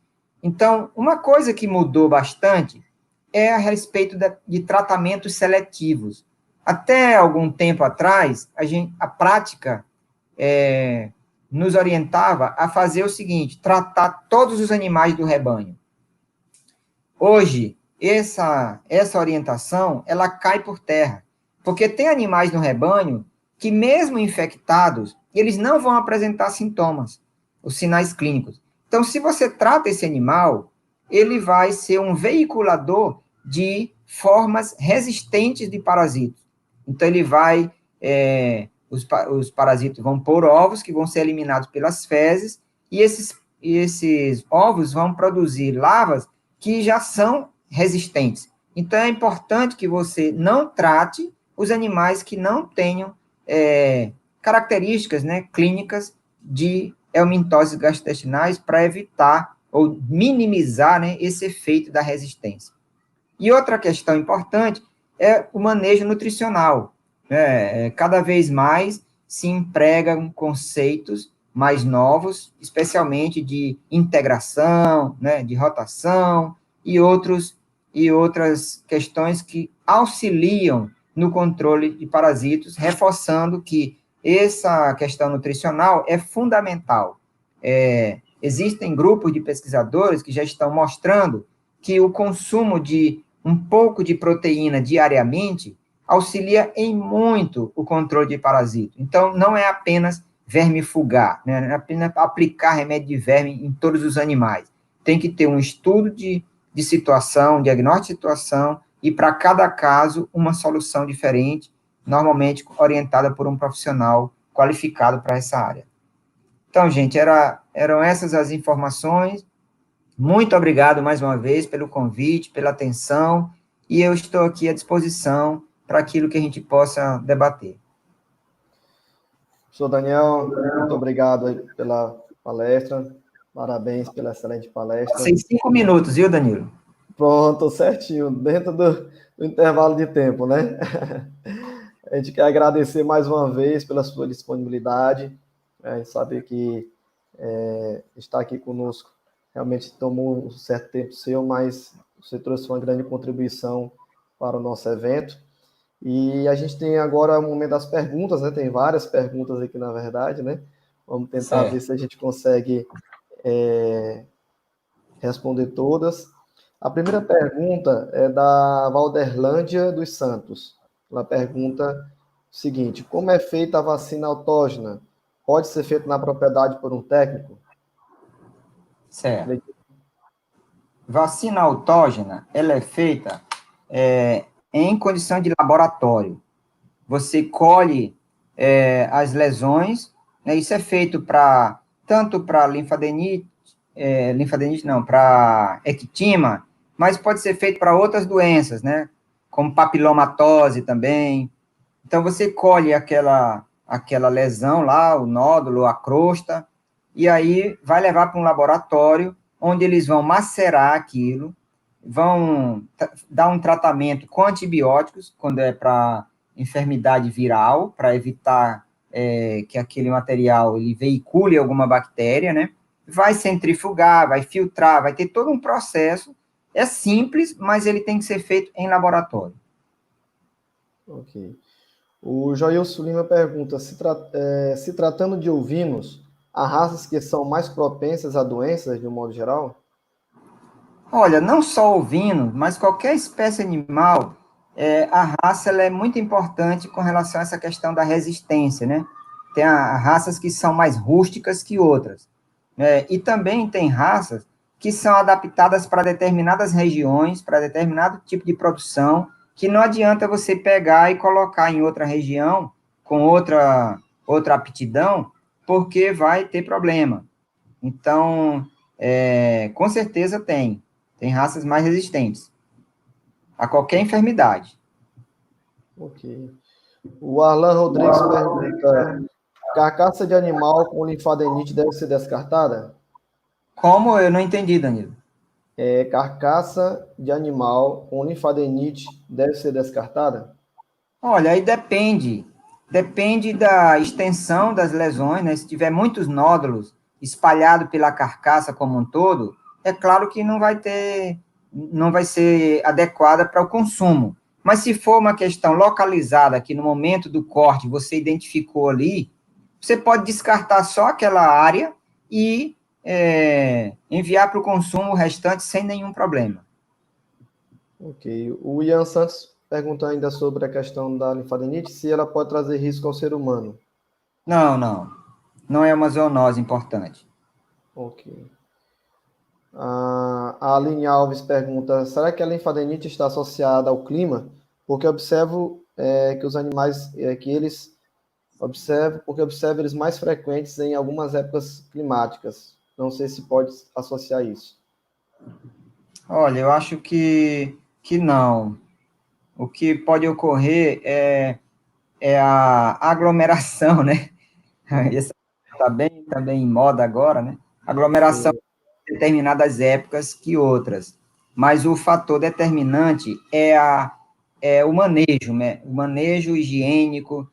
Então, uma coisa que mudou bastante é a respeito de tratamentos seletivos. Até algum tempo atrás, a prática nos orientava a fazer o seguinte: tratar todos os animais do rebanho. Hoje, essa orientação, ela cai por terra, porque tem animais no rebanho que, mesmo infectados, eles não vão apresentar sintomas, os sinais clínicos. Então, se você trata esse animal, ele vai ser um veiculador de formas resistentes de parasitos. Então, ele vai, os parasitos vão pôr ovos que vão ser eliminados pelas fezes, e esses ovos vão produzir larvas que já são resistentes. Então, é importante que você não trate os animais que não tenham características, né, clínicas de helmintoses gastrointestinais para evitar ou minimizar, né, esse efeito da resistência. E outra questão importante é o manejo nutricional. Cada vez mais se empregam conceitos mais novos, especialmente de integração, né, de rotação e outras questões que auxiliam no controle de parasitos, reforçando que essa questão nutricional é fundamental. Existem grupos de pesquisadores que já estão mostrando que o consumo de um pouco de proteína diariamente auxilia em muito o controle de parasito. Então, não é apenas vermifugar, né? Não é apenas aplicar remédio de verme em todos os animais. Tem que ter um estudo de situação, diagnóstico de situação, e para cada caso, uma solução diferente, normalmente orientada por um profissional qualificado para essa área. Então, gente, eram essas as informações. Muito obrigado mais uma vez pelo convite, pela atenção, e eu estou aqui à disposição para aquilo que a gente possa debater. Professor Daniel, muito obrigado aí pela palestra, parabéns pela excelente palestra. Passei 5 minutos, viu, Danilo? Pronto, certinho, dentro do intervalo de tempo, né? A gente quer agradecer mais uma vez pela sua disponibilidade. A gente sabe que estar aqui conosco realmente tomou um certo tempo seu, mas você trouxe uma grande contribuição para o nosso evento. E a gente tem agora o momento das perguntas, né? Tem várias perguntas aqui, na verdade, né? Vamos tentar ver se a gente consegue responder todas. A primeira pergunta é da Valderlândia dos Santos. Ela pergunta o seguinte: como é feita a vacina autógena? Pode ser feita na propriedade por um técnico? Certo. Vacina autógena, ela é feita em condição de laboratório. Você colhe as lesões, né? Isso é feito tanto para linfadenite não, para ectima, mas pode ser feito para outras doenças, né? Como papilomatose também. Então, você colhe aquela lesão lá, o nódulo, a crosta, e aí vai levar para um laboratório, onde eles vão macerar aquilo, vão dar um tratamento com antibióticos, quando é para enfermidade viral, para evitar que aquele material ele veicule alguma bactéria, né? Vai centrifugar, vai filtrar, vai ter todo um processo. É simples, mas ele tem que ser feito em laboratório. Ok. O Joilson Lima pergunta, se tratando de ovinos, há raças que são mais propensas a doenças, de um modo geral? Olha, não só ovino, mas qualquer espécie animal, a raça ela é muito importante com relação a essa questão da resistência, né? Tem raças que são mais rústicas que outras. E também tem raças que são adaptadas para determinadas regiões, para determinado tipo de produção, que não adianta você pegar e colocar em outra região, com outra aptidão, porque vai ter problema. Então, com certeza tem raças mais resistentes a qualquer enfermidade. Ok. O Arlan Rodrigues pergunta: carcaça de animal com linfadenite deve ser descartada? Como? Eu não entendi, Danilo. Carcaça de animal com linfadenite deve ser descartada? Olha, aí depende. Depende da extensão das lesões, né? Se tiver muitos nódulos espalhados pela carcaça como um todo, é claro que não vai ser adequada para o consumo. Mas se for uma questão localizada, que no momento do corte você identificou ali, você pode descartar só aquela área e enviar para o consumo o restante sem nenhum problema. Ok. O Ian Santos perguntou ainda sobre a questão da linfadenite, se ela pode trazer risco ao ser humano. Não, não. Não é uma zoonose importante. Ok. A Aline Alves pergunta: será que a linfadenite está associada ao clima? Porque observo que os animais, porque observo eles mais frequentes em algumas épocas climáticas. Não sei se pode associar isso. Olha, eu acho que não. O que pode ocorrer é a aglomeração, né? Isso tá bem em moda agora, né? Aglomeração Sim. em determinadas épocas que outras. Mas o fator determinante é o manejo, né? O manejo higiênico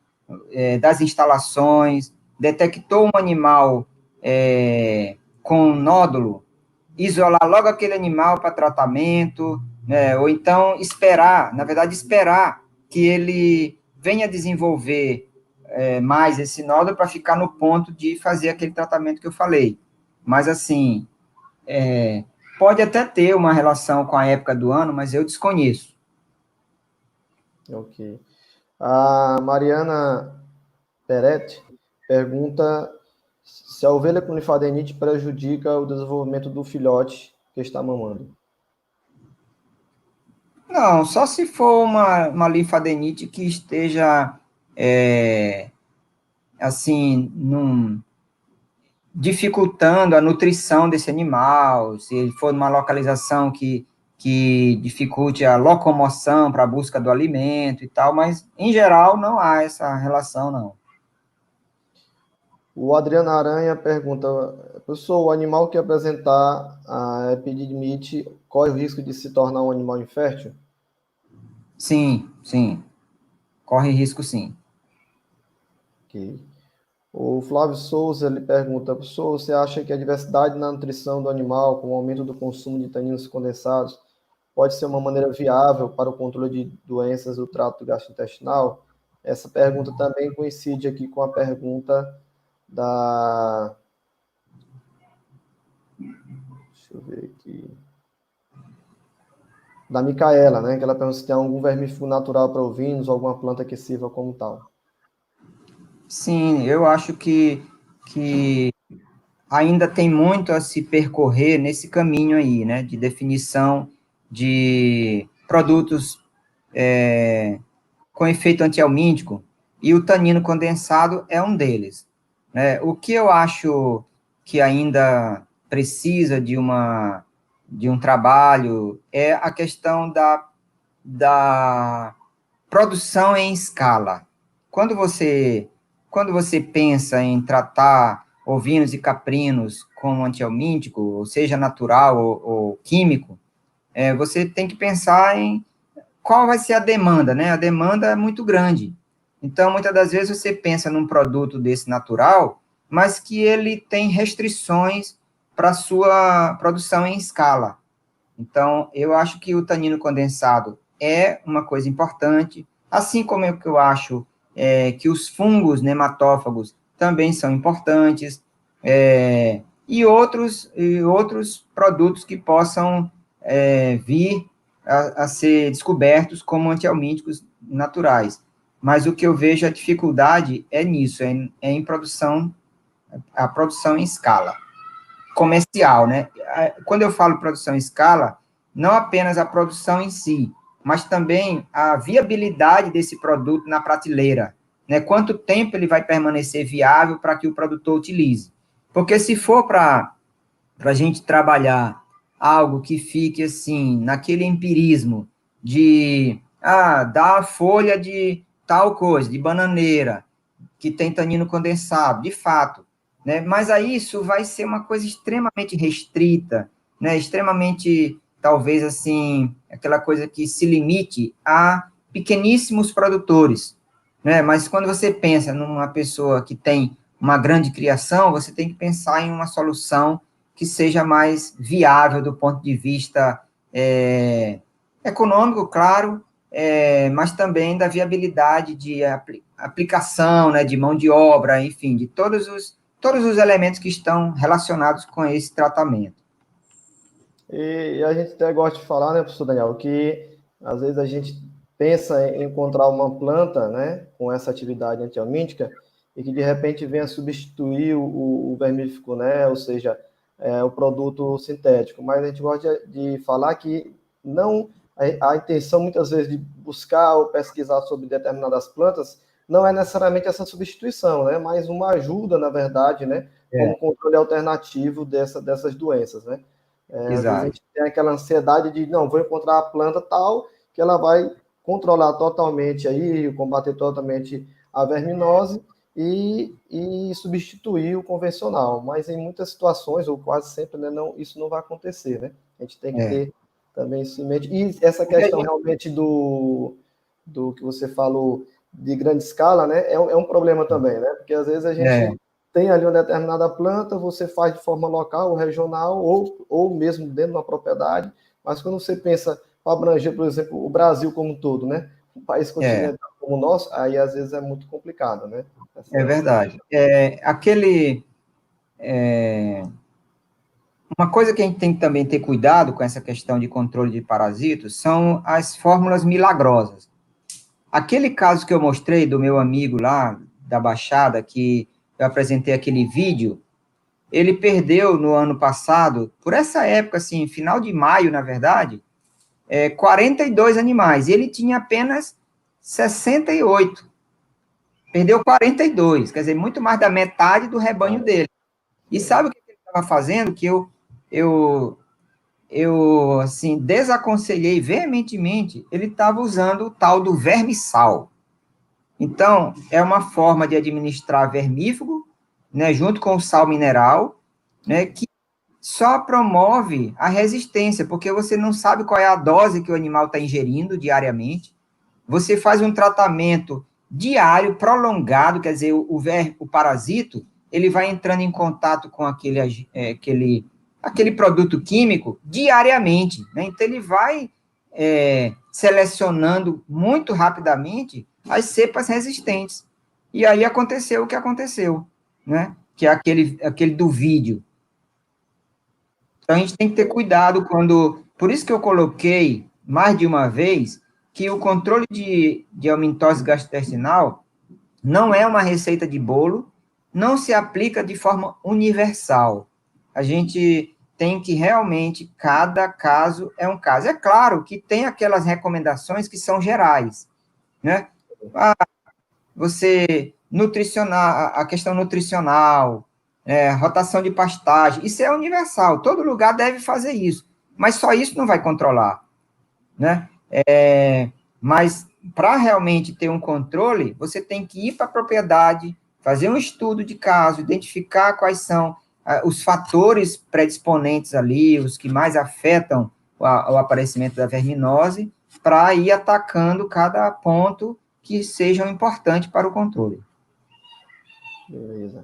das instalações. Detectou um animal com nódulo, isolar logo aquele animal para tratamento, né? Ou então esperar, na verdade, esperar que ele venha desenvolver mais esse nódulo para ficar no ponto de fazer aquele tratamento que eu falei. Mas, assim, pode até ter uma relação com a época do ano, mas eu desconheço. Ok. A Mariana Peretti pergunta se a ovelha com linfadenite prejudica o desenvolvimento do filhote que está mamando. Não, só se for uma linfadenite que esteja, assim, dificultando a nutrição desse animal, se ele for numa localização que dificulte a locomoção para a busca do alimento e tal, mas, em geral, não há essa relação, não. O Adriano Aranha pergunta: professor, o animal que apresentar a epididimite corre o risco de se tornar um animal infértil? Sim, sim, corre risco, sim. Ok. O Flávio Souza ele pergunta: professor, você acha que a diversidade na nutrição do animal, com o aumento do consumo de taninos condensados, pode ser uma maneira viável para o controle de doenças do trato gastrointestinal? Essa pergunta também coincide aqui com a pergunta da. Deixa eu ver aqui. Da Micaela, né? Que ela pergunta se tem algum vermífugo natural para ovinos, alguma planta que sirva como tal. Sim, eu acho que ainda tem muito a se percorrer nesse caminho aí, né, de definição de produtos com efeito antihelmíntico, e o tanino condensado é um deles, né? O que eu acho que ainda precisa de um trabalho é a questão da produção em escala. Quando você, quando você pensa em tratar ovinos e caprinos com antihelmíntico, ou seja, natural ou químico, você tem que pensar em qual vai ser a demanda, né? A demanda é muito grande. Então, muitas das vezes você pensa num produto desse natural, mas que ele tem restrições para sua produção em escala. Então, eu acho que o tanino condensado é uma coisa importante, assim como eu acho que os fungos nematófagos também são importantes, e outros produtos que possam vir a ser descobertos como antihelmínticos naturais. Mas o que eu vejo a dificuldade é nisso, é em produção, a produção em escala comercial, né? Quando eu falo produção em escala, não apenas a produção em si, mas também a viabilidade desse produto na prateleira, né? Quanto tempo ele vai permanecer viável para que o produtor utilize? Porque se for para a gente trabalhar algo que fique assim, naquele empirismo de dar a folha de tal coisa, de bananeira, que tem tanino condensado, de fato, né? Mas aí isso vai ser uma coisa extremamente restrita, né? Extremamente, talvez, assim, aquela coisa que se limite a pequeníssimos produtores, né? Mas quando você pensa numa pessoa que tem uma grande criação, você tem que pensar em uma solução que seja mais viável do ponto de vista econômico, claro, mas também da viabilidade de aplicação, né, de mão de obra, enfim, de todos os elementos que estão relacionados com esse tratamento. E a gente até gosta de falar, né, professor Daniel, que às vezes a gente pensa em encontrar uma planta, né, com essa atividade antihelmíntica e que de repente venha substituir o vermífugo, né, ou seja, o produto sintético. Mas a gente gosta de falar que não a intenção muitas vezes de buscar ou pesquisar sobre determinadas plantas não é necessariamente essa substituição, né, mas uma ajuda, na verdade, né, como controle alternativo dessas doenças, né. Às vezes a gente tem aquela ansiedade de, não, vou encontrar a planta tal, que ela vai controlar totalmente aí, combater totalmente a verminose e substituir o convencional. Mas em muitas situações, ou quase sempre, né, não, isso não vai acontecer, né? A gente tem que ter também isso em mente. E essa questão realmente do que você falou de grande escala, né, é um problema também, né? Porque às vezes a gente tem ali uma determinada planta, você faz de forma local ou regional, ou mesmo dentro de uma propriedade, mas quando você pensa para abranger, por exemplo, o Brasil como um todo, né? Um país continental como o nosso, aí às vezes é muito complicado, né? É verdade. Uma coisa que a gente tem que também ter cuidado com essa questão de controle de parasitos são as fórmulas milagrosas. Aquele caso que eu mostrei do meu amigo lá da Baixada, que eu apresentei aquele vídeo, ele perdeu no ano passado, por essa época, assim, final de maio, na verdade, 42 animais, e ele tinha apenas 68. Perdeu 42, quer dizer, muito mais da metade do rebanho dele. E sabe o que ele estava fazendo? Que eu assim, desaconselhei veementemente, ele estava usando o tal do vermissal. Então, é uma forma de administrar vermífugo, né, junto com o sal mineral, né, que só promove a resistência, porque você não sabe qual é a dose que o animal está ingerindo diariamente. Você faz um tratamento diário, prolongado, quer dizer, o parasito, ele vai entrando em contato com aquele produto químico diariamente, né? Então, ele vai selecionando muito rapidamente as cepas resistentes. E aí aconteceu o que aconteceu, né? Que é aquele do vídeo. Então, a gente tem que ter cuidado quando... Por isso que eu coloquei, mais de uma vez, que o controle de helmintose gastrointestinal não é uma receita de bolo, não se aplica de forma universal. A gente tem que realmente, cada caso é um caso. É claro que tem aquelas recomendações que são gerais, né? Nutricional, a questão nutricional, rotação de pastagem, isso é universal, todo lugar deve fazer isso, mas só isso não vai controlar, né? Mas para realmente ter um controle, você tem que ir para a propriedade, fazer um estudo de caso, identificar quais são os fatores predisponentes ali, os que mais afetam o aparecimento da verminose, para ir atacando cada ponto que sejam importantes para o controle. Beleza.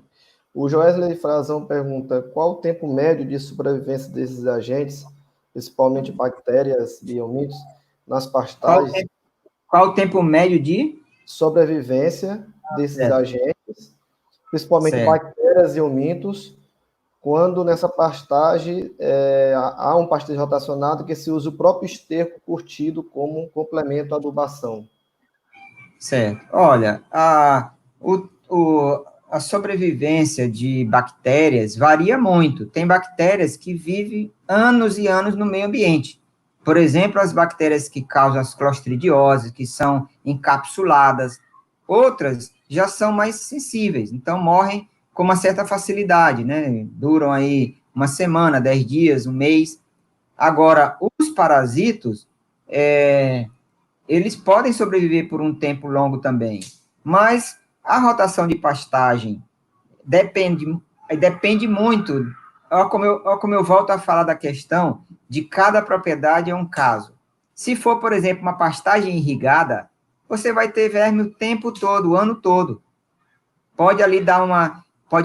O Joesley Frazão pergunta: qual o tempo médio de sobrevivência desses agentes, principalmente bactérias e helmintos, nas pastagens? Qual o tempo médio de sobrevivência desses agentes, principalmente bactérias e helmintos, quando nessa pastagem há um pastejo rotacionado que se usa o próprio esterco curtido como um complemento à adubação? Certo. Olha, a sobrevivência de bactérias varia muito. Tem bactérias que vivem anos e anos no meio ambiente. Por exemplo, as bactérias que causam as clostridioses, que são encapsuladas. Outras já são mais sensíveis, então morrem com uma certa facilidade, né? Duram aí uma semana, 10 dias, um mês. Agora, os parasitos, eles podem sobreviver por um tempo longo também, mas a rotação de pastagem depende muito, olha como eu volto a falar da questão de cada propriedade é um caso. Se for, por exemplo, uma pastagem irrigada, você vai ter verme o tempo todo, o ano todo. Pode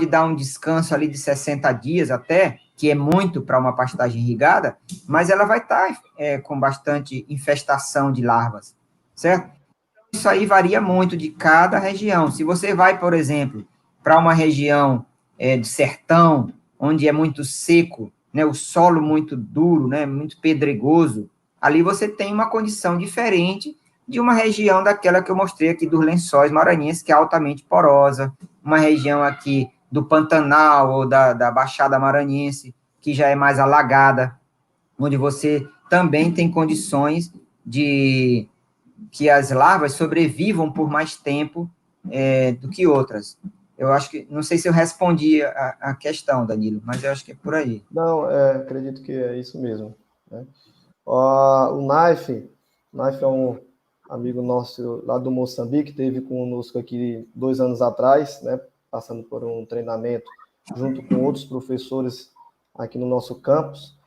dar um descanso ali de 60 dias até, que é muito para uma pastagem irrigada, mas ela vai estar com bastante infestação de larvas, certo? Isso aí varia muito de cada região. Se você vai, por exemplo, para uma região de sertão, onde é muito seco, né, o solo muito duro, né, muito pedregoso, ali você tem uma condição diferente de uma região daquela que eu mostrei aqui dos Lençóis Maranhenses, que é altamente porosa, uma região aqui do Pantanal ou da Baixada Maranhense, que já é mais alagada, onde você também tem condições de que as larvas sobrevivam por mais tempo do que outras. Eu acho que, não sei se eu respondi a questão, Danilo, mas eu acho que é por aí. Não, acredito que é isso mesmo, né? O Knife é um amigo nosso lá do Moçambique, esteve conosco aqui 2 anos atrás, né, passando por um treinamento junto com outros professores aqui no nosso campus.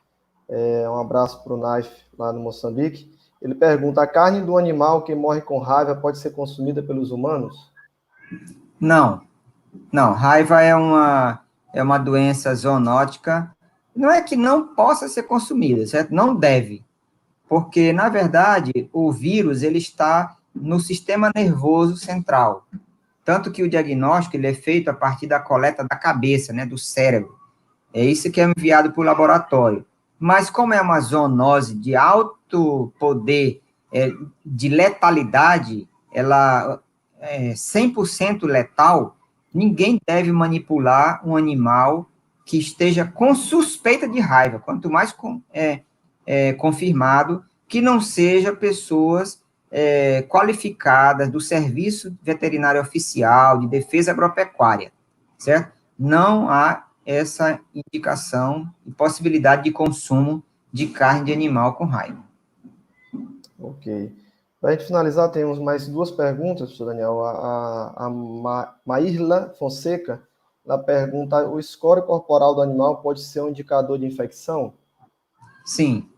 Um abraço para o Knife lá no Moçambique. Ele pergunta: a carne do animal que morre com raiva pode ser consumida pelos humanos? Não, raiva é uma doença zoonótica. Não é que não possa ser consumida, certo? Não deve, porque, na verdade, o vírus, ele está no sistema nervoso central. Tanto que o diagnóstico, ele é feito a partir da coleta da cabeça, né, do cérebro. É isso que é enviado para o laboratório. Mas como é uma zoonose de alto poder de letalidade, ela é 100% letal, ninguém deve manipular um animal que esteja com suspeita de raiva, quanto mais confirmado, que não seja pessoas qualificadas do Serviço Veterinário Oficial de Defesa Agropecuária, certo? Não há essa indicação e possibilidade de consumo de carne de animal com raiva. Ok. Para a gente finalizar, temos mais 2 perguntas, professor Daniel. A Maírla Fonseca, ela pergunta: o score corporal do animal pode ser um indicador de infecção? Sim,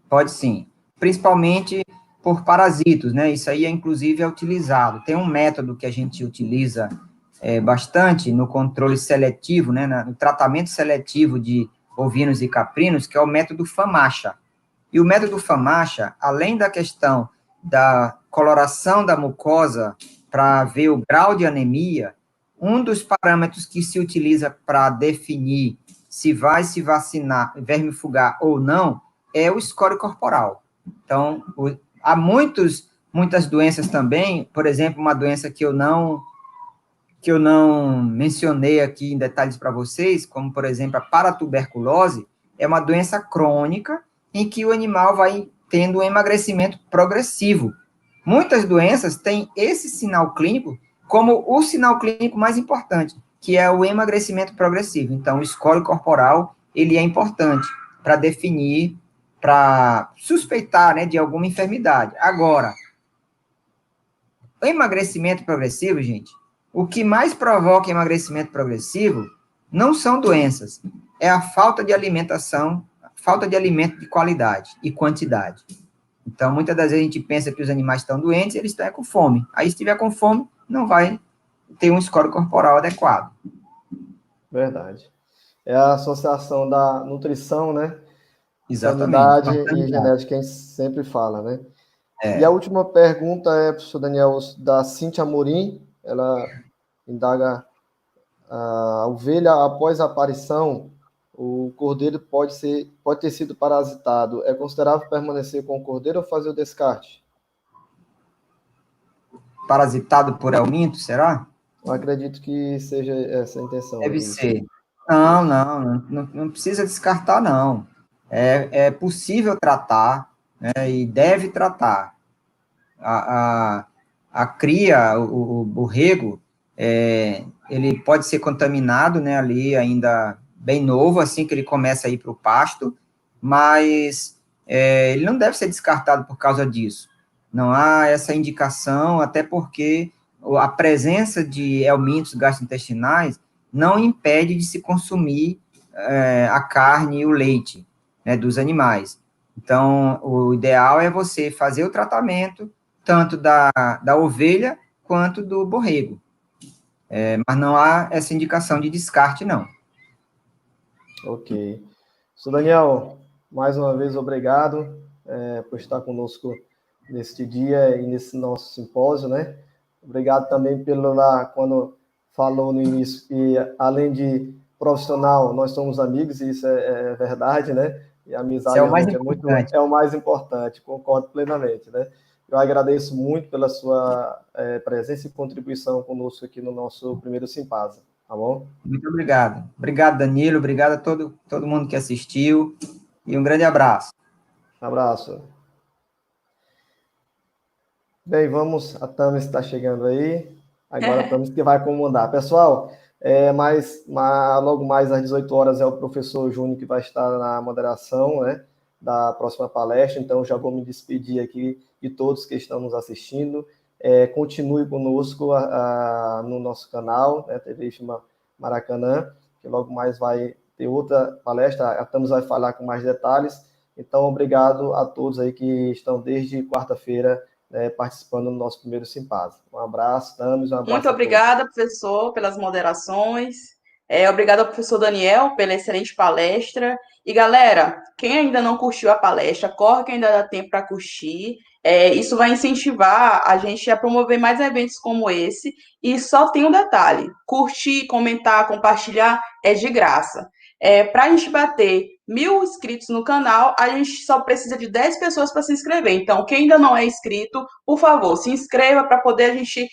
pode sim. Principalmente por parasitos, né? Isso aí, inclusive, é utilizado. Tem um método que a gente utiliza bastante no controle seletivo, né? No tratamento seletivo de ovinos e caprinos, que é o método FAMACHA. E o método FAMACHA, além da questão da coloração da mucosa para ver o grau de anemia, um dos parâmetros que se utiliza para definir se vai se vacinar, vermifugar ou não, é o score corporal. Então, há muitas doenças também, por exemplo, uma doença que eu não mencionei aqui em detalhes para vocês, como, por exemplo, a paratuberculose, é uma doença crônica em que o animal vai tendo um emagrecimento progressivo. Muitas doenças têm esse sinal clínico como o sinal clínico mais importante, que é o emagrecimento progressivo. Então, o score corporal, ele é importante para definir, para suspeitar, né, de alguma enfermidade. Agora, o emagrecimento progressivo, gente, o que mais provoca emagrecimento progressivo não são doenças, é a falta de alimentação, falta de alimento de qualidade e quantidade. Então, muitas das vezes a gente pensa que os animais estão doentes, eles estão com fome. Aí, se estiver com fome, não vai ter um score corporal adequado. Verdade. É a associação da nutrição, né? Exatamente. Sanidade e genética, que a gente sempre fala, né? É. E a última pergunta é, professor Daniel, da Cíntia Amorim. Ela indaga: a ovelha, após a aparição, o cordeiro pode ter sido parasitado. É considerável permanecer com o cordeiro ou fazer o descarte? Parasitado por helminto, será? Eu acredito que seja essa a intenção. Deve ser. Não precisa descartar, não. É possível tratar, né, e deve tratar. A cria, o borrego, ele pode ser contaminado, né, ali ainda bem novo, assim que ele começa a ir para o pasto, mas ele não deve ser descartado por causa disso. Não há essa indicação, até porque a presença de helmintos gastrointestinais não impede de se consumir a carne e o leite, né, dos animais. Então, o ideal é você fazer o tratamento tanto da ovelha quanto do borrego. Mas não há essa indicação de descarte, não. Ok. Sr. Daniel, mais uma vez, obrigado por estar conosco neste dia e nesse nosso simpósio, né? Obrigado também quando falou no início que, além de profissional, nós somos amigos, e isso é verdade, né? E a Isso amizade é o mais realmente importante. é o mais importante, concordo plenamente, né? Eu agradeço muito pela sua presença e contribuição conosco aqui no nosso primeiro simpósio, tá bom? Muito obrigado. Obrigado, Danilo. Obrigado a todo mundo que assistiu. E um grande abraço. Um abraço. Bem, a Thames está chegando aí. Agora a Thames que vai comandar. Pessoal, logo mais às 18 horas é o professor Júnior que vai estar na moderação, né, da próxima palestra. Então, já vou me despedir aqui de todos que estão nos assistindo. Continue conosco no nosso canal, né, TV IFMA Maracanã, que logo mais vai ter outra palestra. A Thames vai falar com mais detalhes. Então, obrigado a todos aí que estão desde quarta-feira participando do nosso primeiro simpósio. Um abraço, Thames, um Muito abraço a todos. obrigada, professor, pelas moderações. Obrigada ao professor Daniel pela excelente palestra. E, galera, quem ainda não curtiu a palestra, corre que ainda dá tempo para curtir. Isso vai incentivar a gente a promover mais eventos como esse. E só tem um detalhe: curtir, comentar, compartilhar é de graça. Para a gente bater 1.000 inscritos no canal, a gente só precisa de 10 pessoas para se inscrever. Então, quem ainda não é inscrito, por favor, se inscreva para poder a gente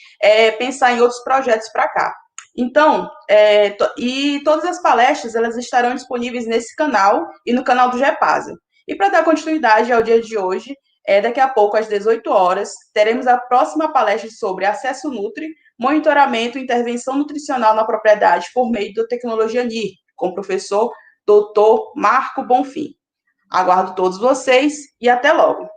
pensar em outros projetos para cá. Então, e todas as palestras elas estarão disponíveis nesse canal e no canal do GEPASA. E para dar continuidade ao dia de hoje, daqui a pouco, às 18 horas, teremos a próxima palestra sobre acesso Nutri, monitoramento e intervenção nutricional na propriedade por meio da tecnologia NIR, com o professor Dr. Marco Bonfim. Aguardo todos vocês e até logo!